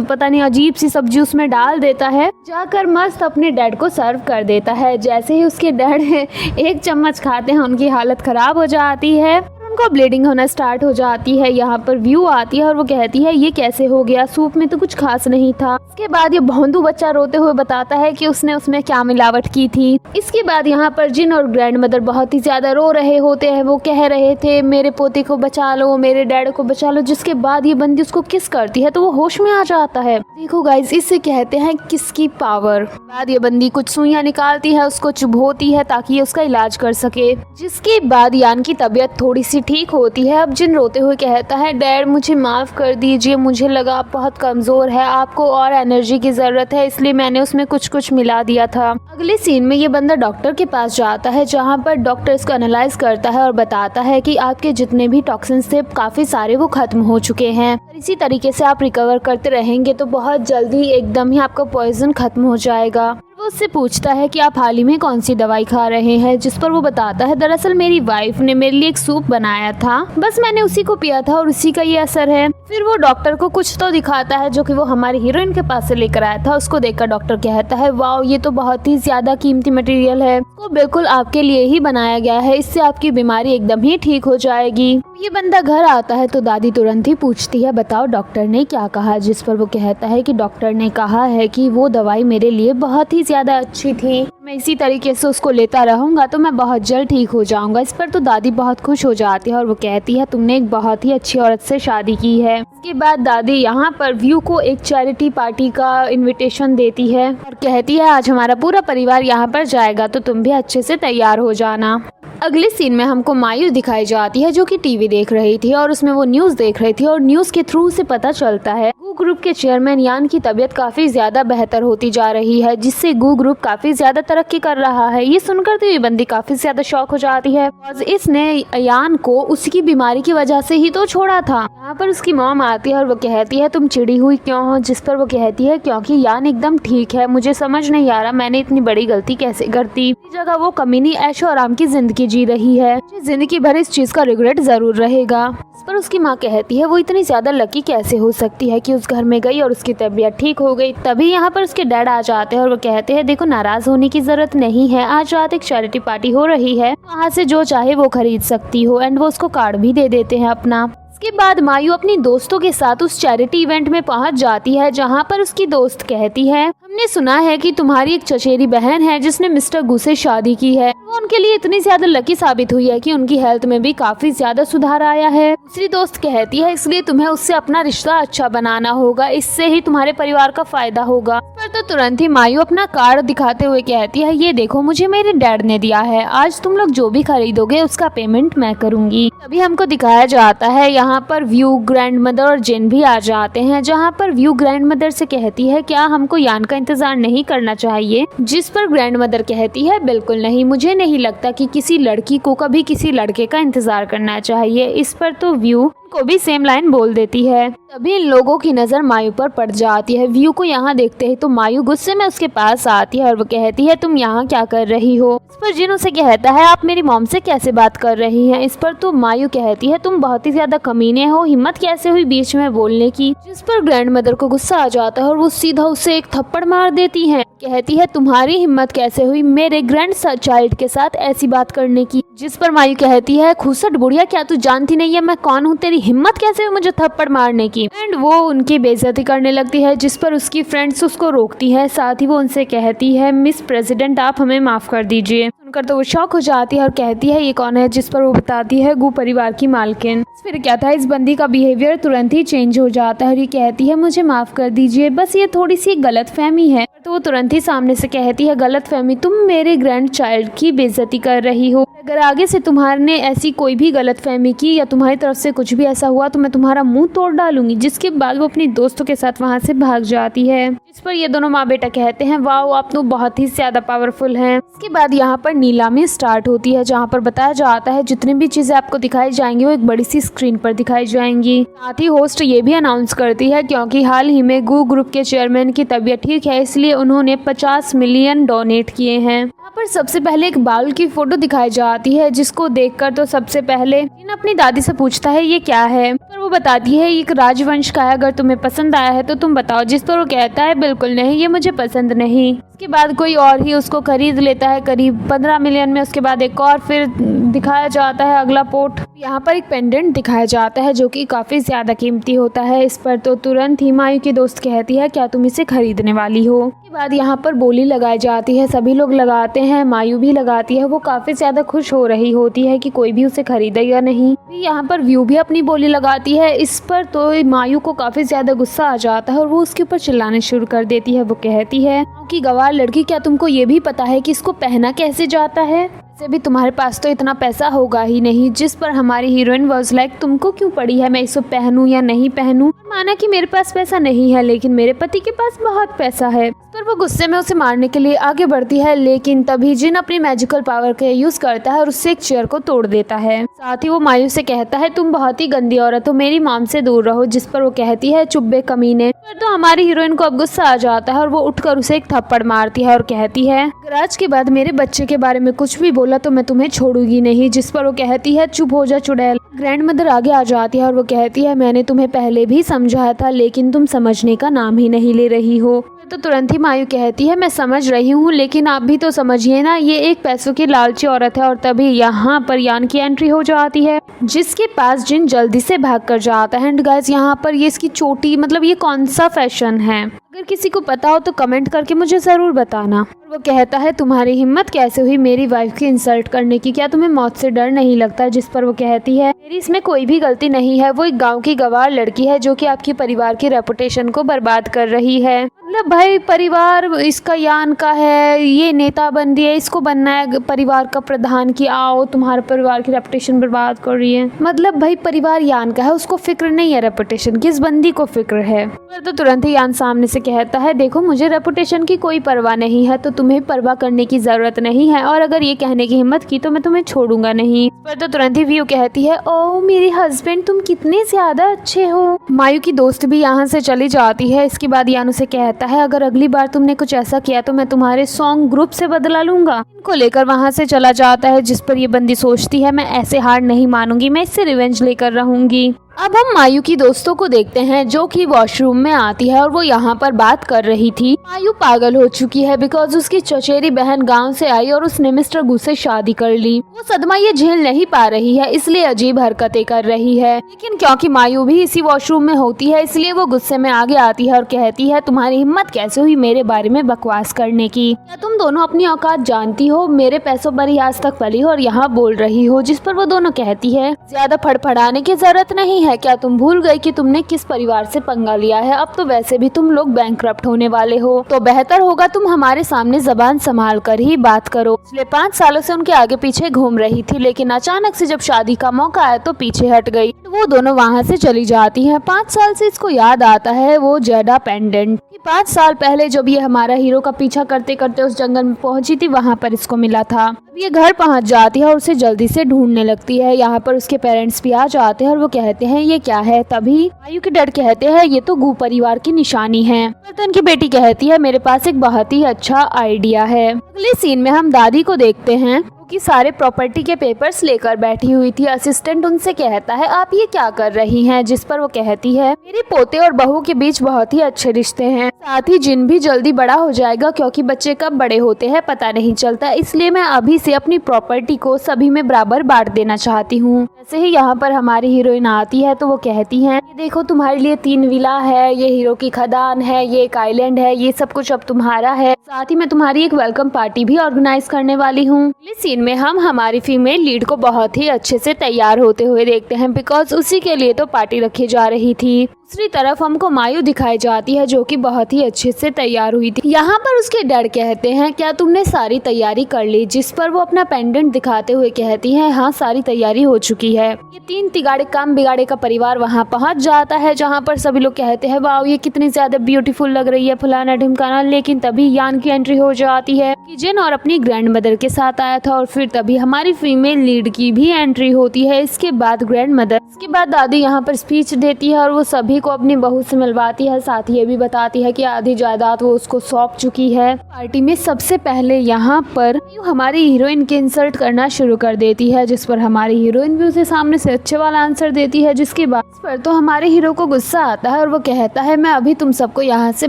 पता नहीं अजीब सी सब्जी उसमें डाल देता है, जाकर मस्त अपने डैड को सर्व कर देता है। जैसे ही उसके डैड एक चम्मच खाते हैं उनकी हालत खराब हो जाती है, उनको ब्लीडिंग होना स्टार्ट हो जाती है। यहाँ पर व्यू आती है और वो कहती है ये कैसे हो गया, सूप में तो कुछ खास नहीं था। इसके बाद ये भोंदू बच्चा रोते हुए बताता है कि उसने उसमें क्या मिलावट की थी। इसके बाद यहाँ पर जिन और ग्रैंड मदर बहुत ही ज्यादा रो रहे होते हैं, वो कह रहे थे मेरे पोते को बचा लो, मेरे डैड को बचा लो। जिसके बाद ये बंदी उसको किस करती है तो वो होश में आ जाता है। देखो गाइस इससे कहते हैं किसकी पावर। बाद ये बंदी कुछ सुइयां निकालती है, उसको चुभोती है ताकि ये उसका इलाज कर सके। जिसके बाद यान की तबीयत थोड़ी सी ठीक होती है। अब जिन रोते हुए कहता है डैड मुझे माफ कर दीजिए, मुझे लगा आप बहुत कमजोर है, आपको और एनर्जी की जरूरत है, इसलिए मैंने उसमें कुछ मिला दिया था। अगले सीन में ये बंदा डॉक्टर के पास जाता है, जहाँ पर डॉक्टर इसको एनालाइज करता है और बताता है कि आपके जितने भी टॉक्सिन्स थे काफी सारे वो खत्म हो चुके हैं। इसी तरीके से आप रिकवर करते रहेंगे तो बहुत जल्दी एकदम ही आपका पॉइजन खत्म हो जाएगा। वो वो उससे पूछता है कि आप हाल ही में कौन सी दवाई खा रहे हैं, जिस पर वो बताता है दरअसल मेरी वाइफ ने मेरे लिए एक सूप बनाया था, बस मैंने उसी को पिया था और उसी का ये असर है। फिर वो डॉक्टर को कुछ तो दिखाता है जो कि वो हमारी हीरोइन के पास से लेकर आया था। उसको देखकर डॉक्टर कहता है वाओ, ये तो बहुत ही ज्यादा कीमती मटेरियल है, वो बिल्कुल आपके लिए ही बनाया गया है, इससे आपकी बीमारी एकदम ही ठीक हो जाएगी। ये बंदा घर आता है तो दादी तुरंत ही पूछती है बताओ डॉक्टर ने क्या कहा, जिस पर वो कहता है कि डॉक्टर ने कहा है कि वो दवाई मेरे लिए बहुत ही ज्यादा अच्छी थी, मैं इसी तरीके से उसको लेता रहूंगा तो मैं बहुत जल्द ठीक हो जाऊंगा। इस पर तो दादी बहुत खुश हो जाती है और वो कहती है तुमने एक बहुत ही अच्छी औरत से शादी की है। इसके बाद दादी यहाँ पर व्यू को एक चैरिटी पार्टी का इनविटेशन देती है और कहती है आज हमारा पूरा परिवार यहाँ पर जाएगा तो तुम भी अच्छे से तैयार हो जाना। अगले सीन में हमको मायू दिखाई जाती है जो कि टीवी देख रही थी और उसमें वो न्यूज़ देख रही थी और न्यूज़ के थ्रू से पता चलता है गू ग्रुप के चेयरमैन यान की तबीयत काफी ज्यादा बेहतर होती जा रही है, जिससे गू ग्रुप काफी ज्यादा तरक्की कर रहा है। ये सुनकर तो ये बंदी काफी ज्यादा शॉक हो जाती है और इसने यान को उसकी बीमारी की वजह से ही तो छोड़ा था। यहाँ पर उसकी मॉम आती है और वो कहती है तुम चिड़ी हुई क्यों हो, जिस पर वो कहती है क्योंकि यान एकदम ठीक है, मुझे समझ नहीं आ रहा मैंने इतनी बड़ी गलती कैसे करती। इस जगह वो कमीनी ऐशो आराम की जिंदगी जी रही है, जिंदगी भर इस चीज का रिग्रेट जरूर रहेगा। इस पर उसकी माँ कहती है वो इतनी ज्यादा लकी कैसे हो सकती है कि उस घर में गई और उसकी तबीयत ठीक हो गई। तभी यहाँ पर उसके डैड आ जाते हैं और वो कहते हैं देखो नाराज होने की जरूरत नहीं है, आज रात एक चैरिटी पार्टी हो रही है, वहाँ से जो चाहे वो खरीद सकती हो। एंड वो उसको कार्ड भी दे देते हैं अपना। इसके बाद मायू अपनी दोस्तों के साथ उस चैरिटी इवेंट में पहुंच जाती है जहां पर उसकी दोस्त कहती है हमने सुना है कि तुम्हारी एक चचेरी बहन है जिसने मिस्टर गू से शादी की है, वो उनके लिए इतनी ज्यादा लकी साबित हुई है कि उनकी हेल्थ में भी काफी ज्यादा सुधार आया है। दूसरी दोस्त कहती है इसलिए तुम्हें उससे अपना रिश्ता अच्छा बनाना होगा, इससे ही तुम्हारे परिवार का फायदा होगा। पर तो तुरंत ही मायू अपना कार्ड दिखाते हुए कहती है ये देखो मुझे मेरे डैड ने दिया है, आज तुम लोग जो भी खरीदोगे उसका पेमेंट मैं करूंगी। तभी हमको दिखाया जाता है यहाँ पर व्यू, ग्रैंड मदर और जिन भी आ जाते हैं, जहाँ पर व्यू ग्रैंड मदर से कहती है क्या हमको यान का इंतजार नहीं करना चाहिए, जिस पर ग्रैंड मदर कहती है बिल्कुल नहीं, मुझे नहीं लगता कि किसी लड़की को कभी किसी लड़के का इंतजार करना चाहिए। इस पर तो व्यू को भी सेम लाइन बोल देती है। तभी इन लोगों की नजर मायू पर पड़ जाती है। व्यू को यहाँ देखते ही तो मायू गुस्से में उसके पास आती है और वो कहती है तुम यहाँ क्या कर रही हो। इस पर जिन उसे कहता है आप मेरी मॉम से कैसे बात कर रही हैं। इस पर तो मायू कहती है तुम बहुत ही ज्यादा कमीने हो, हिम्मत कैसे हुई बीच में बोलने की। जिस पर ग्रैंड मदर को गुस्सा आ जाता है और वो सीधा उसे एक थप्पड़ मार देती है। कहती है तुम्हारी हिम्मत कैसे हुई मेरे ग्रैंड चाइल्ड के साथ ऐसी बात करने की। जिस पर मायू कहती है खुसट बुढ़िया क्या तू जानती नहीं है मैं कौन हूँ, तेरी हिम्मत कैसे हुई मुझे थप्पड़ मारने की। एंड वो उनकी बेइज्जती करने लगती है, जिस पर उसकी फ्रेंड्स उसको रोकती है। साथ ही वो उनसे कहती है मिस प्रेसिडेंट आप हमें माफ कर दीजिए। सुनकर तो वो शॉक हो जाती है और कहती है ये कौन है, जिस पर वो बताती है गू परिवार की मालकिन। फिर क्या था इस बंदी का बिहेवियर तुरंत ही चेंज हो जाता है और ये कहती है मुझे माफ कर दीजिए, बस ये थोड़ी सी गलतफहमी है। तो वो तुरंत ही सामने से कहती है गलतफहमी, तुम मेरे ग्रैंड चाइल्ड की बेइज्जती कर रही हो, अगर आगे से तुम्हारे ऐसी कोई भी गलतफहमी की या तुम्हारी तरफ से कुछ भी ऐसा हुआ तो मैं तुम्हारा मुंह तोड़ डालूंगी। जिसके बाद वो अपनी दोस्तों के साथ वहाँ से भाग जाती है। इस पर ये दोनों माँ बेटा कहते हैं वाह आप तो बहुत ही ज्यादा पावरफुल हैं। इसके बाद यहाँ पर नीलामी स्टार्ट होती है जहाँ पर बताया जाता है जितनी भी चीजें आपको दिखाई जाएंगी वो एक बड़ी सी स्क्रीन पर दिखाई जाएंगी। साथ ही होस्ट ये भी अनाउंस करती है क्योंकि हाल ही में गू ग्रुप के चेयरमैन की तबीयत ठीक है इसलिए उन्होंने 50 मिलियन डोनेट किए हैं। यहाँ पर सबसे पहले एक बाउल की फोटो दिखाई जाती है जिसको देखकर तो सबसे पहले इन अपनी दादी से पूछता है ये क्या है, पर वो बताती है एक राजवंश का है, अगर तुम्हें पसंद आया है तो तुम बताओ। जिस पर वो कहता है बिल्कुल नहीं ये मुझे पसंद नहीं। उसके बाद कोई और ही उसको खरीद लेता है करीब 15 मिलियन में। उसके बाद एक और फिर दिखाया जाता है अगला पोर्ट। यहाँ पर एक पेंडेंट दिखाया जाता है जो कि काफी ज्यादा कीमती होता है। इस पर तो तुरंत ही मायू की दोस्त कहती है क्या तुम इसे खरीदने वाली हो। उसके बाद यहाँ पर बोली लगाई जाती है, सभी लोग लगाते हैं, मायू भी लगाती है। वो काफी ज्यादा खुश हो रही होती है कि कोई भी उसे खरीदेगा नहीं। यहाँ पर व्यू भी अपनी बोली लगाती है। इस पर तो मायू को काफी ज्यादा गुस्सा आ जाता है और वो उसके ऊपर चिल्लाने शुरू कर देती है। वो कहती है कि गवार लड़की क्या तुमको ये भी पता है कि इसको पहना कैसे जाता है। वैसे भी तुम्हारे पास तो इतना पैसा होगा ही नहीं। जिस पर हमारी हीरोइन वाज लाइक तुमको क्यों पड़ी है मैं इसको पहनूं या नहीं पहनूं। माना कि मेरे पास पैसा नहीं है लेकिन मेरे पति के पास बहुत पैसा है। पर वो गुस्से में उसे मारने के लिए आगे बढ़ती है, लेकिन तभी जिन अपनी मैजिकल पावर का यूज करता है और उससे एक चेयर को तोड़ देता है। साथ ही वो मायू से कहता है तुम बहुत ही गंदी औरत हो, मेरी मॉम से दूर रहो। जिस पर वो कहती है चुप बे कमीने। पर तो हमारी हीरोइन को अब गुस्सा आ जाता है और वो उठकर उसे एक थप्पड़ मारती है और कहती है अगर आज के बाद मेरे बच्चे के बारे में कुछ भी बोला तो मैं तुम्हें छोड़ूंगी नहीं। जिस पर वो कहती है चुप हो जा चुड़ैल। ग्रैंड मदर आगे आ जाती है और वो कहती है मैंने तुम्हें पहले भी समझाया था लेकिन तुम समझने का नाम ही नहीं ले रही हो। तो तुरंत ही मायू कहती है मैं समझ रही हूँ लेकिन आप भी तो समझिए ना, ये एक पैसों की लालची औरत है। और तभी यहाँ पर यान की एंट्री हो जाती है जिसके पास जिन जल्दी से भाग कर जाता है। एंड गाइस यहाँ पर ये इसकी चोटी मतलब ये कौन सा फैशन है, अगर किसी को पता हो तो कमेंट करके मुझे जरूर बताना। वो कहता है तुम्हारी हिम्मत कैसे हुई मेरी वाइफ की इंसल्ट करने की, क्या तुम्हें मौत से डर नहीं लगता। जिस पर वो कहती है मेरी इसमें कोई भी गलती नहीं है, वो एक गांव की गवार लड़की है जो कि आपके परिवार की रेपुटेशन को बर्बाद कर रही है। मतलब भाई परिवार इसका यान का है, ये नेता बन दिया, इसको बनना है परिवार का प्रधान की आओ तुम्हारे परिवार की रेपुटेशन बर्बाद कर रही है। मतलब भाई परिवार यान का है, उसको फिक्र नहीं है रेपुटेशन की, इस बंदी को फिक्र है। तो तुरंत ही यान सामने से कहता है देखो मुझे रेपुटेशन की कोई परवाह नहीं है तो तुम्हें परवाह करने की जरूरत नहीं है, और अगर ये कहने की हिम्मत की तो मैं तुम्हें छोड़ूंगा नहीं। पर तो तुरंत ही व्यू कहती है ओ मेरे हस्बैंड तुम कितने ज्यादा अच्छे हो। मायू की दोस्त भी यहाँ से चली जाती है। इसके बाद यान उसे कहता है अगर अगली बार तुमने कुछ ऐसा किया तो मैं तुम्हारे सॉन्ग ग्रुप से बदला लूंगा। इनको लेकर वहाँ से चला जाता है। जिस पर ये बंदी सोचती है मैं ऐसे हार नहीं मानूंगी, मैं इससे रिवेंज लेकर रहूंगी। अब हम मायू की दोस्तों को देखते हैं जो कि वॉशरूम में आती है और वो यहाँ पर बात कर रही थी। मायू पागल हो चुकी है बिकॉज उसकी चचेरी बहन गांव से आई और उसने मिस्टर गू से शादी कर ली। वो सदमा ये झेल नहीं पा रही है इसलिए अजीब हरकतें कर रही है, लेकिन क्योंकि मायू भी इसी वॉशरूम में होती है इसलिए वो गुस्से में आगे आती है और कहती है तुम्हारी हिम्मत कैसे हुई मेरे बारे में बकवास करने की, क्या तुम दोनों अपनी औकात जानती हो, मेरे पैसों पर ही आज तक पली हो और यहाँ बोल रही हो। जिस पर वो दोनों कहती है ज्यादा फड़फड़ाने की जरूरत नहीं है, क्या तुम भूल गई कि तुमने किस परिवार से पंगा लिया है, अब तो वैसे भी तुम लोग बैंकक्रप्ट होने वाले हो, तो बेहतर होगा तुम हमारे सामने जबान संभाल कर ही बात करो। पिछले 5 सालों से उनके आगे पीछे घूम रही थी लेकिन अचानक से जब शादी का मौका आया तो पीछे हट गई। तो वो दोनों वहाँ से चली जाती हैं। 5 साल से इसको याद आता है वो जेडा पेंडेंट। 5 साल पहले जब ये हमारा हीरो का पीछा करते करते उस जंगल में पहुंची थी वहाँ पर इसको मिला था। अब ये घर पहुंच जाती है और उसे जल्दी से ढूंढने लगती है। यहाँ पर उसके पेरेंट्स भी आ जाते हैं और वो कहते हैं ये क्या है। तभी मायू के डर कहते हैं ये तो गू परिवार की निशानी है। तो उनकी बेटी कहती है मेरे पास एक बहुत ही अच्छा आइडिया है। अगले सीन में हम दादी को देखते हैं कि सारे प्रॉपर्टी के पेपर्स लेकर बैठी हुई थी। असिस्टेंट उनसे कहता है आप ये क्या कर रही हैं। जिस पर वो कहती है मेरे पोते और बहू के बीच बहुत ही अच्छे रिश्ते हैं, साथ ही जिन भी जल्दी बड़ा हो जाएगा क्योंकि बच्चे कब बड़े होते हैं पता नहीं चलता, इसलिए मैं अभी से अपनी प्रॉपर्टी को सभी में बराबर बांट देना चाहती हूँ। जैसे ही यहाँ पर हमारी हीरोइन आती है तो वो कहती है ये देखो तुम्हारे लिए 3 विला है, ये हीरो की खदान है, ये एक आइलैंड है, ये सब कुछ अब तुम्हारा है, साथ ही मैं तुम्हारी एक वेलकम पार्टी भी ऑर्गेनाइज करने वाली हूँ। इस सीन में हम हमारी फीमेल लीड को बहुत ही अच्छे से तैयार होते हुए देखते हैं बिकॉज उसी के लिए तो पार्टी रखी जा रही थी। दूसरी तरफ हमको मायू दिखाई जाती है जो कि बहुत ही अच्छे से तैयार हुई थी। यहाँ पर उसके डैड कहते हैं क्या तुमने सारी तैयारी कर ली। जिस पर वो अपना पेंडेंट दिखाते हुए कहती है हाँ सारी तैयारी हो चुकी है। ये 3 तिगाड़े काम बिगाड़े का परिवार वहाँ पहुँच जाता है जहाँ पर सभी लोग कहते हैं वाह ये कितनी ज्यादा ब्यूटीफुल लग रही है फलाना ढिमकाना। लेकिन तभी यान की एंट्री हो जाती है कि जिन और अपनी ग्रैंड मदर के साथ आया था और फिर तभी हमारी फीमेल लीड की भी एंट्री होती है। इसके बाद ग्रैंड मदर, इसके बाद दादी यहाँ पर स्पीच देती है और वो सभी को अपनी बहू से मिलवाती है, साथ ही ये भी बताती है कि आधी जायदाद वो उसको सौंप चुकी है। पार्टी में सबसे पहले यहाँ पर हमारी हीरोइन की इंसल्ट करना शुरू कर देती है जिस पर हमारी हीरोइन भी उसे सामने से अच्छे वाला आंसर देती है। जिसके बाद पर तो हमारे हीरो को गुस्सा आता है और वो कहता है मैं अभी तुम सबको यहाँ से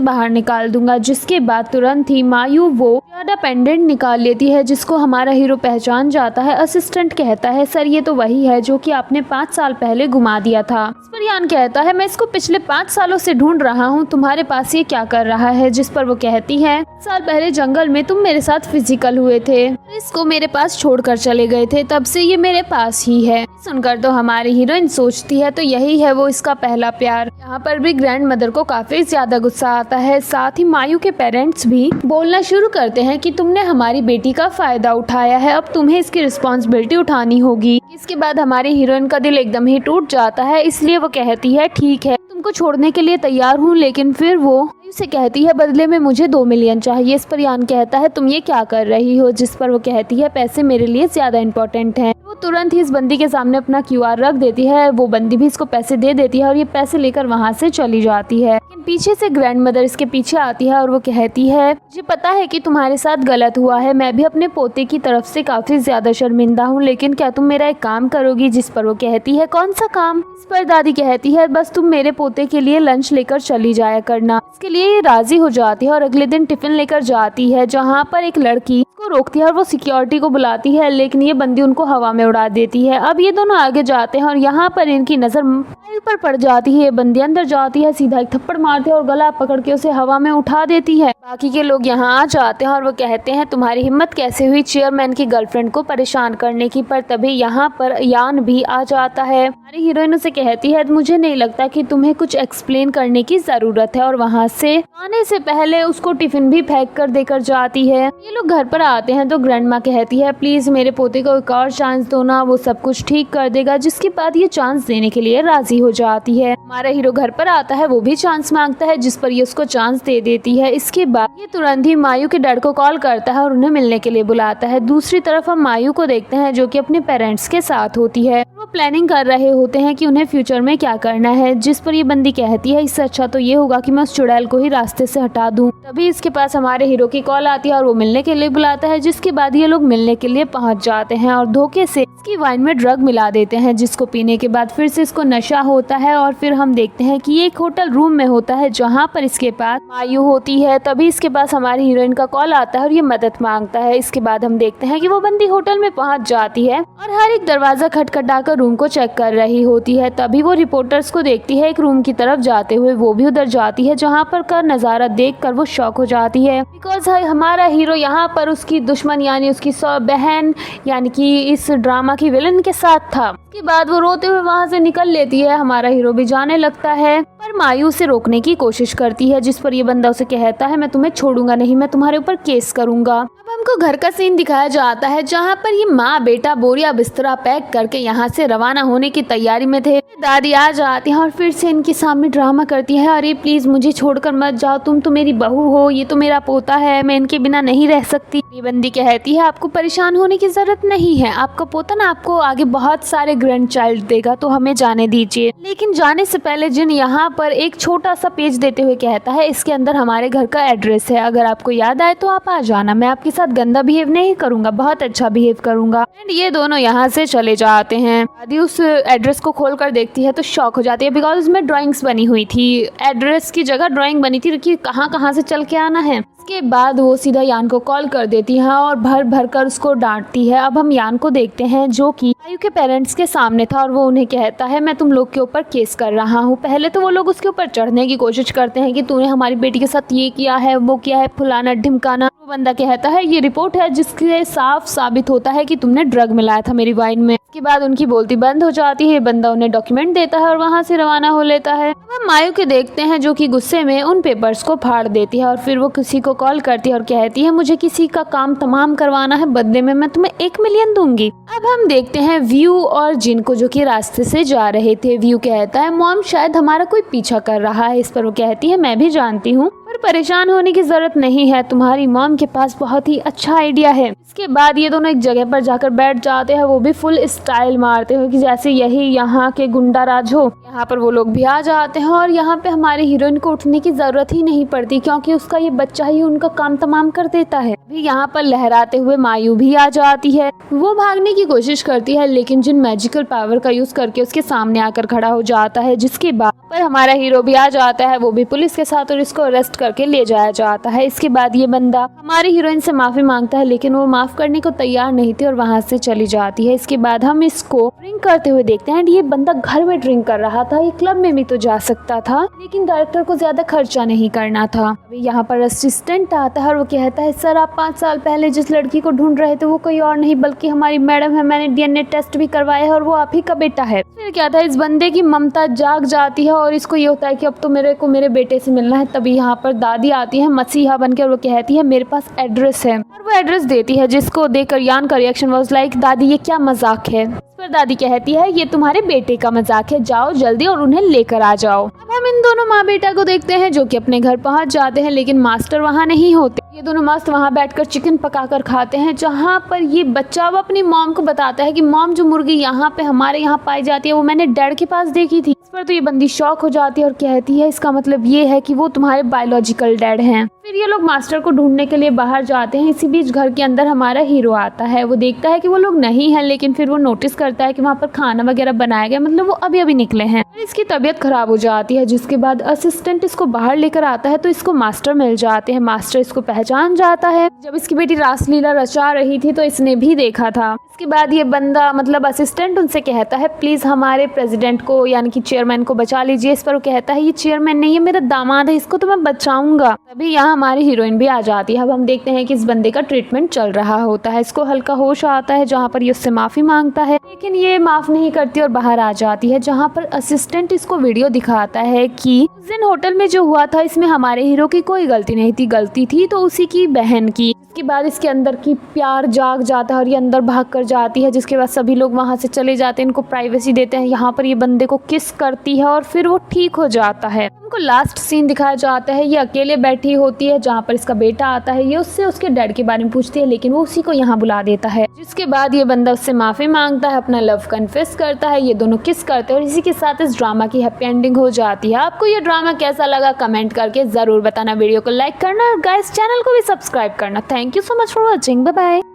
बाहर निकाल दूंगा। जिसके बाद तुरंत ही मायू वो ज्यादा पेंडेंट निकाल लेती है जिसको हमारा हीरो पहचान जाता है। असिस्टेंट कहता है सर ये तो वही है जो कि आपने 5 साल पहले घुमा दिया था। इस पर यान कहता है मैं इसको पिछले 5 सालों से ढूंढ रहा हूँ, तुम्हारे पास ये क्या कर रहा है। जिस पर वो कहती है 5 साल पहले जंगल में तुम मेरे साथ फिजिकल हुए थे, इसको मेरे पास छोड़कर चले गए थे, तब से ये मेरे पास ही है। सुनकर तो हमारी हीरोइन सोचती है तो यही है वो इसका पहला प्यार। यहाँ पर भी ग्रैंड मदर को काफी ज्यादा गुस्सा आता है। साथ ही मायू के पेरेंट्स भी बोलना शुरू करते हैं कि तुमने हमारी बेटी का फायदा उठाया है अब तुम्हें इसकी रिस्पॉन्सिबिलिटी उठानी होगी। इसके बाद हमारी हीरोइन का दिल एकदम ही टूट जाता है, इसलिए वो कहती है ठीक है तुमको छोड़ने के लिए तैयार हूँ, लेकिन फिर वो से कहती है बदले में मुझे 2 मिलियन चाहिए। इस पर यान कहता है तुम ये क्या कर रही हो, जिस पर वो कहती है पैसे मेरे लिए ज्यादा इंपॉर्टेंट हैं। वो तुरंत ही इस बंदी के सामने अपना QR रख देती है, वो बंदी भी इसको पैसे दे देती है और ये पैसे लेकर वहाँ से चली जाती है। लेकिन पीछे से ग्रैंड मदर इसके पीछे आती है और वो कहती है मुझे पता है कि तुम्हारे साथ गलत हुआ है, मैं भी अपने पोते की तरफ से काफी ज्यादा शर्मिंदा हूँ, लेकिन क्या तुम मेरा एक काम करोगी। जिस पर वो कहती है कौन सा काम। इस पर दादी कहती है बस तुम मेरे पोते के लिए लंच लेकर चली जाया करना। इसके लिए ये राजी हो जाती है और अगले दिन टिफिन लेकर जाती है, जहाँ पर एक लड़की को रोकती है और वो सिक्योरिटी को बुलाती है, लेकिन ये बंदी उनको हवा में उड़ा देती है। अब ये दोनों आगे जाते हैं और यहाँ पर इनकी नजर मायू पर पड़ जाती है। बंदी अंदर जाती है, सीधा एक थप्पड़ मारती है और गला पकड़ के उसे हवा में उठा देती है। बाकी के लोग यहाँ आ जाते हैं और वो कहते हैं तुम्हारी हिम्मत कैसे हुई चेयरमैन की गर्लफ्रेंड को परेशान करने की। पर तभी यहाँ पर यान भी आ जाता है। हमारी हीरोइन उसे कहती है मुझे नहीं लगता कि तुम्हें कुछ एक्सप्लेन करने की जरूरत है, और वहाँ से आने से पहले उसको टिफिन भी फेंक कर देकर जाती है। ये लोग घर पर आते हैं तो ग्रैंड माँ कहती है प्लीज मेरे पोते को एक और चांस दो ना, वो सब कुछ ठीक कर देगा। जिसके बाद ये चांस देने के लिए राजी हो जाती है। हमारा हीरो घर पर आता है, वो भी चांस मांगता है, जिस पर ये उसको चांस दे देती है। इसके बाद ये तुरंत ही मायू के डैड को कॉल करता है और उन्हें मिलने के लिए बुलाता है। दूसरी तरफ हम मायू को देखते हैं जो कि अपने पेरेंट्स के साथ होती है। वो प्लानिंग कर रहे होते हैं कि उन्हें फ्यूचर में क्या करना है, जिस पर ये बंदी कहती है इससे अच्छा तो ये होगा कि मैं उस चुड़ैल को ही रास्ते से हटा दूं। तभी इसके पास हमारे हीरो की कॉल आती है और वो मिलने के लिए बुलाता है, जिसके बाद ये लोग मिलने के लिए पहुंच जाते हैं और धोखे से इसकी वाइन में ड्रग मिला देते हैं, जिसको पीने के बाद फिर से इसको नशा होता है। और फिर हम देखते हैं कि ये एक होटल रूम में होता है जहाँ पर इसके पास मायू होती है। तभी इसके पास हमारी हीरोइन का कॉल आता है और ये मदद मांगता है। इसके बाद हम देखते हैं कि वो बंदी होटल में पहुंच जाती है और हर एक दरवाजा खटखटाकर रूम को चेक कर रही होती है। तभी वो रिपोर्टर्स को देखती है एक रूम की तरफ जाते हुए, वो भी उधर जाती है जहाँ पर का नजारा देख कर वो शॉक हो जाती है, बिकॉज हमारा हीरो यहाँ पर उसकी दुश्मन यानी उसकी बहन यानी कि इस ड्रामा की विलन के साथ था। उसके बाद वो रोते हुए वहाँ से निकल लेती है। हमारा हीरो भी जाने लगता है पर मायू से रोकने की कोशिश करती है, जिस पर ये बंदा उसे कहता है मैं तुम्हें छोड़ूंगा नहीं, मैं तुम्हारे ऊपर केस करूंगा। अब हमको घर का सीन दिखाया जाता है जहाँ पर ये माँ बेटा बोरिया बिस्तरा पैक करके यहाँ से रवाना होने की तैयारी में थे। दादी आ जाती है और फिर से इनके सामने ड्रामा करती है, अरे प्लीज मुझे छोड़कर मत जाओ, तुम तो मेरी बहू हो, ये तो मेरा पोता है, मैं इनके बिना नहीं रह सकती। ये बंदी कहती है आपको परेशान होने की जरूरत नहीं है, आपका पोता ना आपको आगे बहुत सारे ग्रैंड चाइल्ड देगा, तो हमें जाने दीजिए। लेकिन जाने से पहले जिन यहाँ पर एक छोटा सा पेज देते हुए कहता है इसके अंदर हमारे घर का एड्रेस है, अगर आपको याद आए तो आप आ जाना, मैं आपके साथ गंदा बिहेव नहीं करूंगा, बहुत अच्छा बिहेव करूंगा। एंड ये दोनों यहाँ से चले जाते हैं। दादी उस एड्रेस को खोल कर देखती है तो शॉक हो जाती है, बिकॉज उसमें ड्राइंग्स बनी हुई थी, एड्रेस की जगह ड्राइंग बनी थी कि कहाँ से चल के आना है। इसके बाद वो सीधा यान को कॉल कर देती है और भर भर कर उसको डांटती है। अब हम यान को देखते हैं जो कि मायू के पेरेंट्स के सामने था और वो उन्हें कहता है मैं तुम लोग के ऊपर केस कर रहा हूँ। पहले तो वो लोग उसके ऊपर चढ़ने की कोशिश करते हैं कि तूने हमारी बेटी के साथ ये किया है वो किया है, फुलाना ढिमकाना। वो बंदा कहता है ये रिपोर्ट है जिससे साफ साबित होता है कि तुमने ड्रग मिलाया था मेरी वाइन में। इसके बाद उनकी बोलती बंद हो जाती है, बंदा उन्हें डॉक्यूमेंट देता है और वहाँ से रवाना हो लेता है। अब हम मायू के देखते हैं जो कि गुस्से में उन पेपर्स को फाड़ देती है और फिर वो किसी को कॉल करती है और कहती है मुझे किसी का काम तमाम करवाना है, बदले में मैं तुम्हें 1 मिलियन दूंगी। अब हम देखते हैं व्यू और जिनको जो कि रास्ते से जा रहे थे। व्यू कहता है मॉम शायद हमारा कोई पीछा कर रहा है। इस पर वो कहती है मैं भी जानती हूँ पर परेशान होने की जरूरत नहीं है, तुम्हारी मॉम के पास बहुत ही अच्छा आइडिया है। इसके बाद ये दोनों एक जगह पर जाकर बैठ जाते हैं, वो भी फुल स्टाइल मारते हुए कि जैसे यही यहाँ के गुंडा राज हो। यहाँ पर वो लोग भी आ जाते हैं और यहाँ पे हमारे हीरोइन को उठने की जरूरत ही नहीं पड़ती क्योंकि उसका ये बच्चा ही उनका काम तमाम कर देता है। अभी यहाँ पर लहराते हुए मायू भी आ जाती है। वो भागने की कोशिश करती है लेकिन जिन मैजिकल पावर का यूज करके उसके सामने आकर खड़ा हो जाता है, जिसके बाद पर हमारा हीरो भी आ जाता है, वो भी पुलिस के साथ, और इसको अरेस्ट करके ले जाया जाता है। इसके बाद ये बंदा हमारी हीरोइन से माफी मांगता है लेकिन वो माफ करने को तैयार नहीं थी और वहाँ से चली जाती है। इसके बाद हम इसको ड्रिंक करते हुए देखते हैं। ये बंदा घर में ड्रिंक कर रहा था, ये क्लब में भी तो जा सकता था लेकिन डायरेक्टर को ज्यादा खर्चा नहीं करना था। अभी यहाँ पर असिस्टेंट आता है और वो कहता है सर आप 5 साल पहले जिस लड़की को ढूंढ रहे थे वो कोई और नहीं बल्कि हमारी मैडम है, मैंने DNA टेस्ट भी करवाया है और वो आप ही का बेटा है। फिर क्या था, इस बंदे की ममता जाग जाती है और इसको ये होता है कि अब तो मेरे को मेरे बेटे से मिलना है। तभी यहाँ पर दादी आती है मसीहा बनकर और वो कहती है मेरे पास एड्रेस है, और वो एड्रेस देती है, जिसको देखकर यान का रिएक्शन वाज लाइक दादी ये क्या मजाक है। इस पर दादी कहती है ये तुम्हारे बेटे का मजाक है, जाओ जल्दी और उन्हें लेकर आ जाओ। अब हम इन दोनों माँ बेटा को देखते हैं जो कि अपने घर पहुंच जाते हैं, लेकिन मास्टर वहाँ नहीं होते। ये दोनों मस्त वहाँ बैठकर चिकन पकाकर खाते हैं, जहाँ पर ये बच्चा वो अपनी मॉम को बताता है कि मॉम जो मुर्गी यहाँ पे हमारे यहाँ पाई जाती है वो मैंने डैड के पास देखी थी। इस पर तो ये बंदी शॉक हो जाती है और कहती है इसका मतलब ये है कि वो तुम्हारे बायोलॉजिकल डैड हैं। फिर ये लोग मास्टर को ढूंढने के लिए बाहर जाते हैं। इसी बीच घर के अंदर हमारा हीरो आता है। वो देखता है कि वो लोग नहीं हैं, लेकिन फिर वो नोटिस करता है कि वहाँ पर खाना वगैरह बनाया गया, मतलब वो अभी अभी निकले हैं। इसकी तबीयत खराब हो जाती है, जिसके बाद असिस्टेंट इसको बाहर लेकर आता है तो इसको मास्टर मिल जाते हैं। मास्टर इसको पहचान जाता है, जब इसकी बेटी रासलीला रचा रही थी तो इसने भी देखा था। इसके बाद ये बंदा मतलब असिस्टेंट उनसे कहता है प्लीज हमारे प्रेसिडेंट को यानी कि चेयरमैन को बचा लीजिए। इस पर वो कहता है ये चेयरमैन नहीं है, मेरा दामाद है, इसको तो मैं बचाऊंगा। तभी यहाँ हमारी हीरोइन भी आ जाती है। अब हम देखते हैं कि इस बंदे का ट्रीटमेंट चल रहा होता है। इसको हल्का होश आता है, जहाँ पर ये उससे माफी मांगता है, लेकिन ये माफ नहीं करती और बाहर आ जाती है, जहाँ पर असिस्टेंट इसको वीडियो दिखाता है कि उस दिन होटल में जो हुआ था इसमें हमारे हीरो की कोई गलती नहीं थी, गलती थी तो उसी की बहन की। इसके बाद इसके अंदर की प्यार जाग जाता है और ये अंदर भाग कर जाती है, जिसके बाद सभी लोग वहाँ से चले जाते हैं, इनको प्राइवेसी देते हैं। यहाँ पर ये बंदे को किस करती है और फिर वो ठीक हो जाता है। उनको लास्ट सीन दिखाया जाता है, ये अकेले बैठी होती है, जहाँ पर इसका बेटा आता है। ये उससे उसके डैड के बारे में पूछती है, लेकिन वो उसी को यहाँ बुला देता है। जिसके बाद ये बंदा उससे माफी मांगता है, अपना लव कन्फेस करता है, ये दोनों किस करते हैं और इसी के साथ इस ड्रामा की हैप्पी एंडिंग हो जाती है। आपको ये ड्रामा कैसा लगा कमेंट करके जरूर बताना। वीडियो को लाइक करना और गाइस चैनल को भी सब्सक्राइब करना। Thank you so much for watching, bye bye.